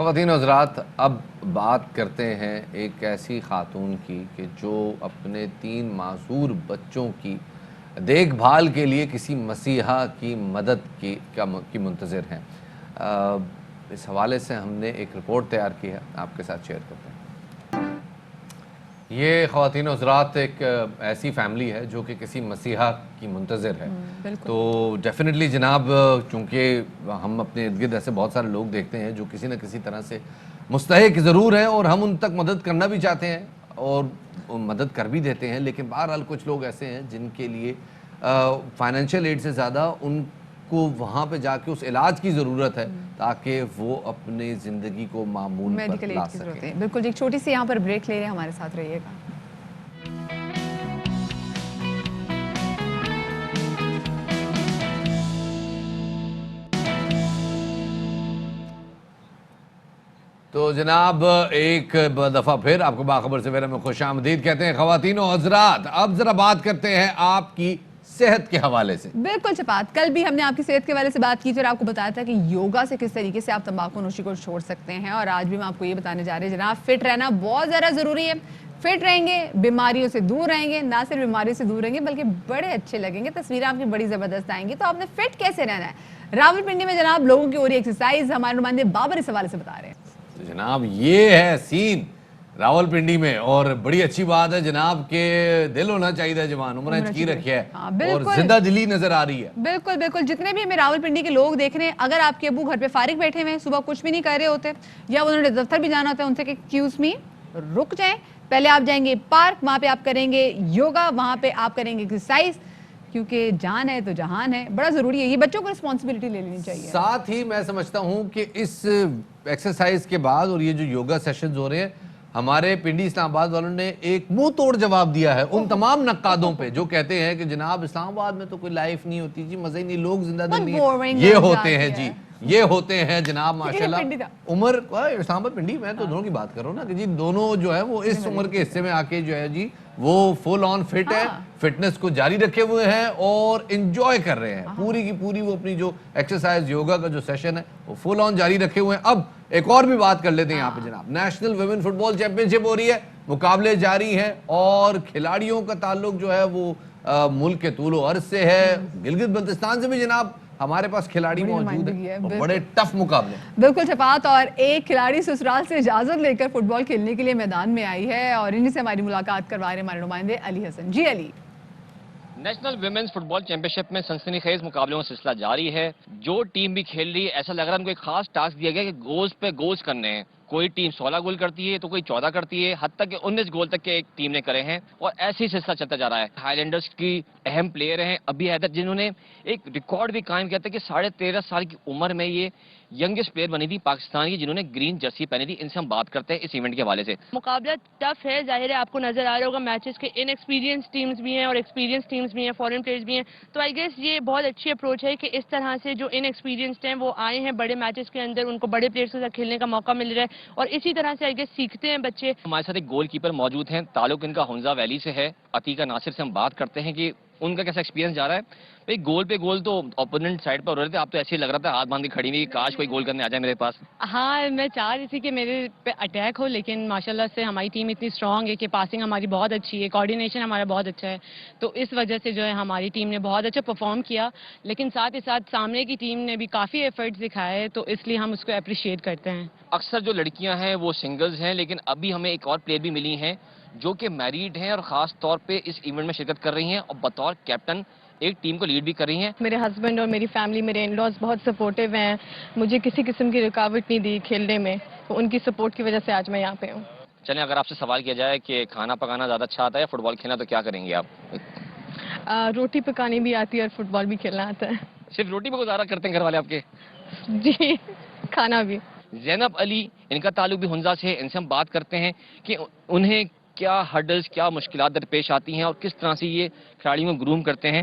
خواتین و حضرات، اب بات کرتے ہیں ایک ایسی خاتون کی کہ جو اپنے 3 معذور بچوں کی دیکھ بھال کے لیے کسی مسیحا کی مدد کی منتظر ہیں۔ اس حوالے سے ہم نے ایک رپورٹ تیار کی ہے، آپ کے ساتھ شیئر کرتے ہیں۔ یہ خواتین و حضرات ایک ایسی فیملی ہے جو کہ کسی مسیحا کی منتظر ہے۔ تو ڈیفینیٹلی جناب، چونکہ ہم اپنے ارد گرد ایسے بہت سارے لوگ دیکھتے ہیں جو کسی نہ کسی طرح سے مستحق ضرور ہیں اور ہم ان تک مدد کرنا بھی چاہتے ہیں اور مدد کر بھی دیتے ہیں، لیکن بہرحال کچھ لوگ ایسے ہیں جن کے لیے فائنینشیل ایڈ سے زیادہ ان کو وہاں پہ جا کے اس علاج کی ضرورت ہے تاکہ وہ اپنی زندگی کو معمول پر لا سکیں۔ بالکل، ایک چھوٹی سی یہاں پر بریک لے رہے ہیں، ہمارے ساتھ رہیے گا۔ تو جناب ایک دفعہ پھر آپ کو باخبر سویرے میں خوش آمدید کہتے ہیں۔ خواتین و حضرات، اب ذرا بات کرتے ہیں آپ کی صحت کے حوالے سے۔ بالکل چپات، کل بھی ہم نے آپ کی صحت کے حوالے سے بات کی تھی اور آپ کو بتایا تھا کہ یوگا سے کس طریقے سے آپ تمباکو نوشی کو چھوڑ سکتے ہیں، اور آج بھی ہم آپ کو یہ بتانے جا رہے ہیں جناب، فٹ رہنا بہت زیادہ ضروری ہے۔ فٹ رہیں گے، بیماریوں سے دور رہیں گے، نہ صرف بیماریوں سے دور رہیں گے بلکہ بڑے اچھے لگیں گے، تصویریں آپ کی بڑی زبردست آئیں گی۔ تو آپ نے فٹ کیسے رہنا ہے؟ راولپنڈی میں جناب لوگوں کی ہو رہی ایکسرسائز، ہمارے نمائندے بابر اس حوالے سے بتا رہے ہیں۔ جناب یہ ہے سین راولپنڈی میں، اور بڑی اچھی بات ہے جناب کہ دل ہونا چاہیے جوان، عمرہ کی رکھی ہے اور زندہ دلی نظر آ رہی ہے۔ بالکل بالکل، جتنے بھی ہمیں راولپنڈی کے لوگ دیکھ رہے ہیں، اگر آپ کے ابو گھر پہ فارغ بیٹھے ہوئے ہیں، صبح کچھ بھی نہیں کر رہے ہوتے یا انہوں نے دفتر بھی جانا ہوتا ہے، ان سے کہ ایکسکیوز می رک جائیں، پہلے آپ جائیں گے پارک، وہاں پہ آپ کریں گے یوگا، وہاں پہ آپ کریں گے ایکسرسائز، کیونکہ جان ہے تو جہان ہے، بڑا ضروری ہے، یہ بچوں کو رسپانسبلٹی لے لینی چاہیے۔ ساتھ ہی میں سمجھتا ہوں کہ اس ایکسرسائز کے بعد اور یہ جو یوگا سیشنز ہو رہے ہیں، ہمارے پنڈی اسلام آباد والوں نے ایک منہ توڑ جواب دیا ہے ان تمام نقادوں پہ جو کہتے ہیں کہ جناب اسلام آباد میں تو کوئی لائف نہیں ہوتی جی، مزے ہی نہیں، لوگ زندہ دل نہیں ہیں، یہ ہوتے ہیں جی، یہ ہوتے ہیں جناب ماشاءاللہ۔ عمر اسلام آباد پنڈی، میں تو دونوں کی بات کر رہا ہوں نا کہ جی دونوں جو ہے وہ اس عمر کے حصے میں آ کے جو ہے جی وہ فل آن فٹ ہے، فٹنس کو جاری رکھے ہوئے ہیں اور انجوائے کر رہے ہیں پوری کی پوری، وہ اپنی جو ایکسرسائز یوگا کا جو سیشن ہے وہ فل آن جاری رکھے ہوئے ہیں۔ اب ایک اور بھی بات کر لیتے ہیں یہاں پہ جناب، نیشنل ویمن فٹ بال چیمپئن شپ ہو رہی ہے، مقابلے جاری ہیں اور کھلاڑیوں کا تعلق جو ہے وہ ملک کے طول و عرض سے ہے، گلگت بلتستان سے بھی جناب ہمارے پاس کھلاڑی موجود ہیں، بڑے ٹف مقابلے۔ بالکل شفاعت، اور ایک کھلاڑی سسرال سے اجازت لے کر فٹ بال کھیلنے کے لیے میدان میں آئی ہے اور انہی سے ہماری ملاقات کروا رہے ہیں ہمارے نمائندے علی حسن۔ جی علی۔ نیشنل ویمنز فٹ بال چیمپئن شپ میں سنسنی خیز مقابلوں کا سلسلہ جاری ہے، جو ٹیم بھی کھیل رہی ہے ایسا لگ رہا ہے ان کو ایک خاص ٹاسک دیا گیا کہ گولز پہ گولز کرنے ہیں، کوئی ٹیم 16 گول کرتی ہے تو کوئی 14 کرتی ہے، حتیٰ کہ 19 گول تک کے ایک ٹیم نے کرے ہیں اور ایسے ہی سلسلہ چلتا جا رہا ہے۔ ہائی لینڈرز کی اہم پلیئر ہیں ابھی حیدر، جنہوں نے ایک ریکارڈ بھی قائم کیا تھا کہ 13.5 سال کی عمر میں یہ ینگسٹ پلیئر بنی تھی پاکستان کی جنہوں نے گرین جرسی پہنی تھی۔ ان سے ہم بات کرتے ہیں اس ایونٹ کے حوالے سے۔ مقابلہ ٹف ہے، ظاہر ہے آپ کو نظر آ رہا ہوگا میچز کے ان ایکسپیرینس ٹیمز بھی ہیں اور ایکسپیرینس ٹیمز بھی ہیں، فورن پلیئرز بھی ہیں، تو آئی گیس یہ بہت اچھی اپروچ ہے کہ اس طرح سے جو ان ایکسپیرینسڈ ہیں وہ آئے ہیں بڑے میچز کے اندر، ان کو بڑے پلیئرز کے ساتھ کھیلنے کا موقع مل رہا ہے اور اسی طرح سے آئی گیس سیکھتے ہیں بچے۔ ہمارے ساتھ ایک گول کیپر موجود ہیں، تعلق ان کا حنزہ ویلی سے ہے، عتیقہ ناصر سے ہم بات کرتے ہیں کہ ان کا کیسا ایکسپیرینس جا رہا ہے۔ بھئی گول پہ گول تو اپوننٹ سائڈ پر ہو رہے تھے، آپ تو ایسے ہی لگ رہا تھا ہاتھ باندھ کے کھڑی ہوئی، کاش کوئی گول کرنے آ جائے میرے پاس۔ ہاں میں چاہ رہی تھی کہ میرے پہ اٹیک ہو، لیکن ماشاءاللہ سے ہماری ٹیم اتنی اسٹرانگ ہے کہ پاسنگ ہماری بہت اچھی ہے، کوآرڈینیشن ہمارا بہت اچھا ہے، تو اس وجہ سے جو ہے ہماری ٹیم نے بہت اچھا پرفارم کیا، لیکن ساتھ ہی ساتھ سامنے کی ٹیم نے بھی کافی ایفرٹس دکھائے، تو اس لیے ہم اس کو اپریشیٹ کرتے ہیں۔ اکثر جو لڑکیاں ہیں وہ سنگلز ہیں، لیکن ابھی ہمیں ایک اور پلیئر بھی ملی ہیں جو کہ میریڈ ہیں اور خاص طور پہ اس ایونٹ میں شرکت کر رہی ہیں اور بطور کیپٹن ایک ٹیم کو لیڈ بھی کر رہی ہیں۔ میرے ہسبینڈ اور میری فیملی، میرے ان لاز بہت سپورٹیو ہیں، مجھے کسی قسم کی رکاوٹ نہیں دی کھیلنے میں، تو ان کی سپورٹ کی وجہ سے آج میں یہاں پہ ہوں۔ چلیں اگر آپ سے سوال کیا جائے کہ کھانا پکانا زیادہ اچھا آتا ہے یا فٹ بال کھیلنا، تو کیا کریں گے آپ؟ روٹی پکانی بھی آتی ہے اور فٹ بال بھی کھیلنا آتا ہے۔ صرف روٹی پہ گزارا کرتے ہیں گھر والے آپ کے؟ جی، کھانا بھی۔ زینب علی، ان کا تعلق بھی حنزہ سے ہے، ان سے ہم بات کرتے ہیں کہ انہیں کیا ہرڈلز، کیا مشکلات درپیش آتی ہیں اور کس طرح سے یہ کھلاڑیوں کو گروم کرتے ہیں۔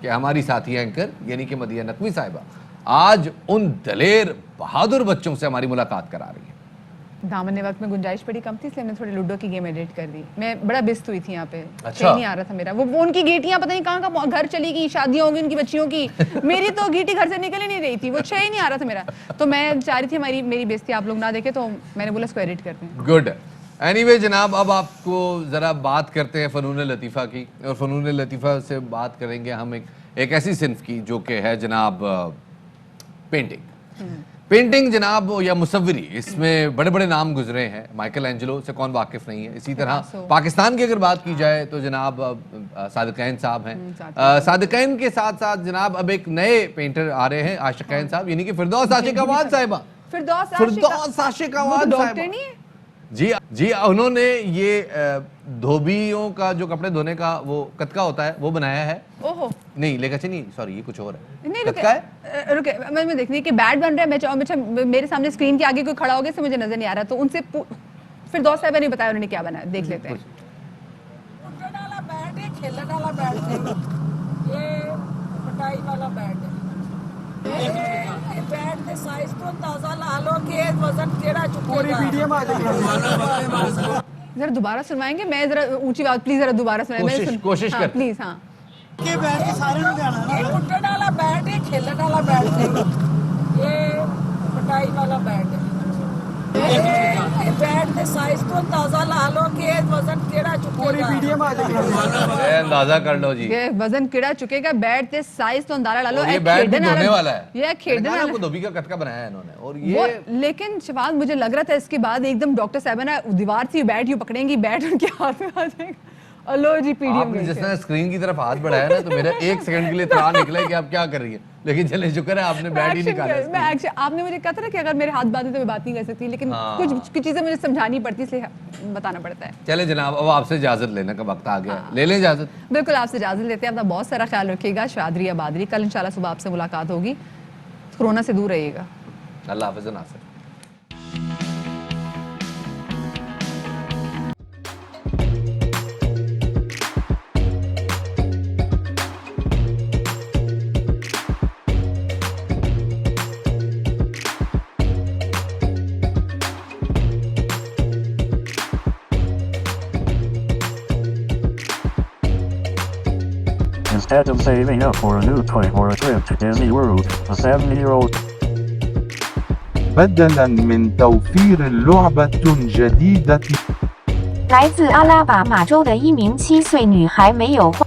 کہ ہماری ساتھی اینکر یعنی کہ مدیحہ نقوی صاحبہ آج ان دلیر بہادر بچوں سے ہماری ملاقات کرا رہی ہے. دامن نے وقت میں گنجائش بڑی کم تھی اس لیے ہم نے تھوڑی لوڈو کی گیم ایڈٹ کر دی. میں بڑا بست ہوئی تھی یہاں پہ, اچھا نہیں آ رہا تھا میرا. وہ ان کی گیٹیاں پتہ نہیں کہاں کا گھر چلی گئی, شادیاں ہوں گی ان کی بچیوں کی, میری تو گیٹی گھر سے نکل ہی نہیں رہی تھی, وہ ہی نہیں آ رہا تھا میرا. تو میں چاہ رہی تھی میری بےزتی آپ لوگ نہ دیکھیں, تو میں نے بولا اس کو ایڈٹ کرتے ہیں. گڈ. اینی وے جناب, اب آپ کو ذرا بات کرتے ہیں فنون لطیفہ کی, اور فنون لطیفہ سے بات کریں گے ہم ایک ایسی صنف کی جو کہ ہے جناب پینٹنگ. پینٹنگ جناب یا مصوری, اس میں بڑے بڑے نام گزرے ہیں. مائیکل اینجلو سے کون واقف نہیں ہے. اسی طرح پاکستان کی اگر بات کی جائے تو جناب صادقین صاحب ہیں. صادقین کے ساتھ ساتھ جناب اب ایک نئے پینٹر آ رہے ہیں, عاشقین صاحب, یعنی کہ فردوس عاشق آواد صاحبہ. فردوس عاشق آواد صاحبہ جی, انہوں نے یہ دھوبیوں کا جو کپڑے دھونے کا وہ کتکا ہوتا ہے وہ بنایا ہے. نہیں لے کر نہیں, سوری یہ کچھ اور ہے. کتکا ہے, رکے میں دیکھنی کہ بیٹ بن رہا ہے, میرے سامنے اسکرین کے آگے کوئی کھڑا ہو گیا, سے مجھے نظر نہیں آ رہا, تو ان سے فردوس صاحبہ نے بتایا انہوں نے کیا بنایا, دیکھ لیتے ہیں. ذرا دوبارہ سنوائیں گے, میں ذرا اونچی بات پلیز ذرا دوبارہ سنائیں, کوشش کر پلیز. ہاں اندازہ کر لو جی, وزن کیڑا چکے گا, بیٹ تے سائز تو اندازہ لا لو. یہ بیٹ بھی دھونے والا ہے, یہ کھیلنے والا ہے. دھوبی کا کتکا بنایا ہے انہوں نے. اور یہ لیکن شفاعت مجھے لگ رہا تھا اس کے بعد ایک دم ڈاکٹر صاحبہ نا دیوار تھی, بیٹ یوں پکڑیں گی, بیٹ ان کے ہاتھ میں آ جائے گا. لو جی پی ڈی ایم جس نے اسکرین کی طرف ہاتھ بڑھایا نا, تو میرا ایک سیکنڈ کے لیے اترا نکلا کہ آپ کیا کر رہی ہیں, لیکن چلے شکر ہے آپ نے بیٹ ہی نکالا. آپ نے مجھے کہا تھا کہ اگر میرے ہاتھ باندھے تو میں بات نہیں کر سکتی, لیکن کچھ چیزیں مجھے سمجھانی پڑتی, اس لیے بتانا پڑتا ہے. چلے جناب, اب آپ سے اجازت لینے کا وقت آ گیا, لے لیں اجازت. بالکل آپ سے اجازت لیتے ہیں, اپنا بہت سارا خیال رکھیے گا. شادری آبادری, کل انشاءاللہ صبح آپ سے ملاقات ہوگی. کورونا سے دور رہیے گا. اللہ حافظ ناصر. Instead of saving up for a new toy or a trip to Disney World, a 7-year-old بدلاً من توفير لعبة جديدة 来自阿拉巴马州的一名7岁女孩没有花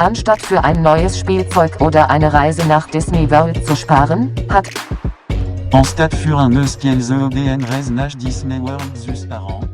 Anstatt für ein neues Spielzeug oder eine Reise nach Disney World zu sparen, hat Anstatt für un neus Kielzeug en reis nach Disney World zu sparen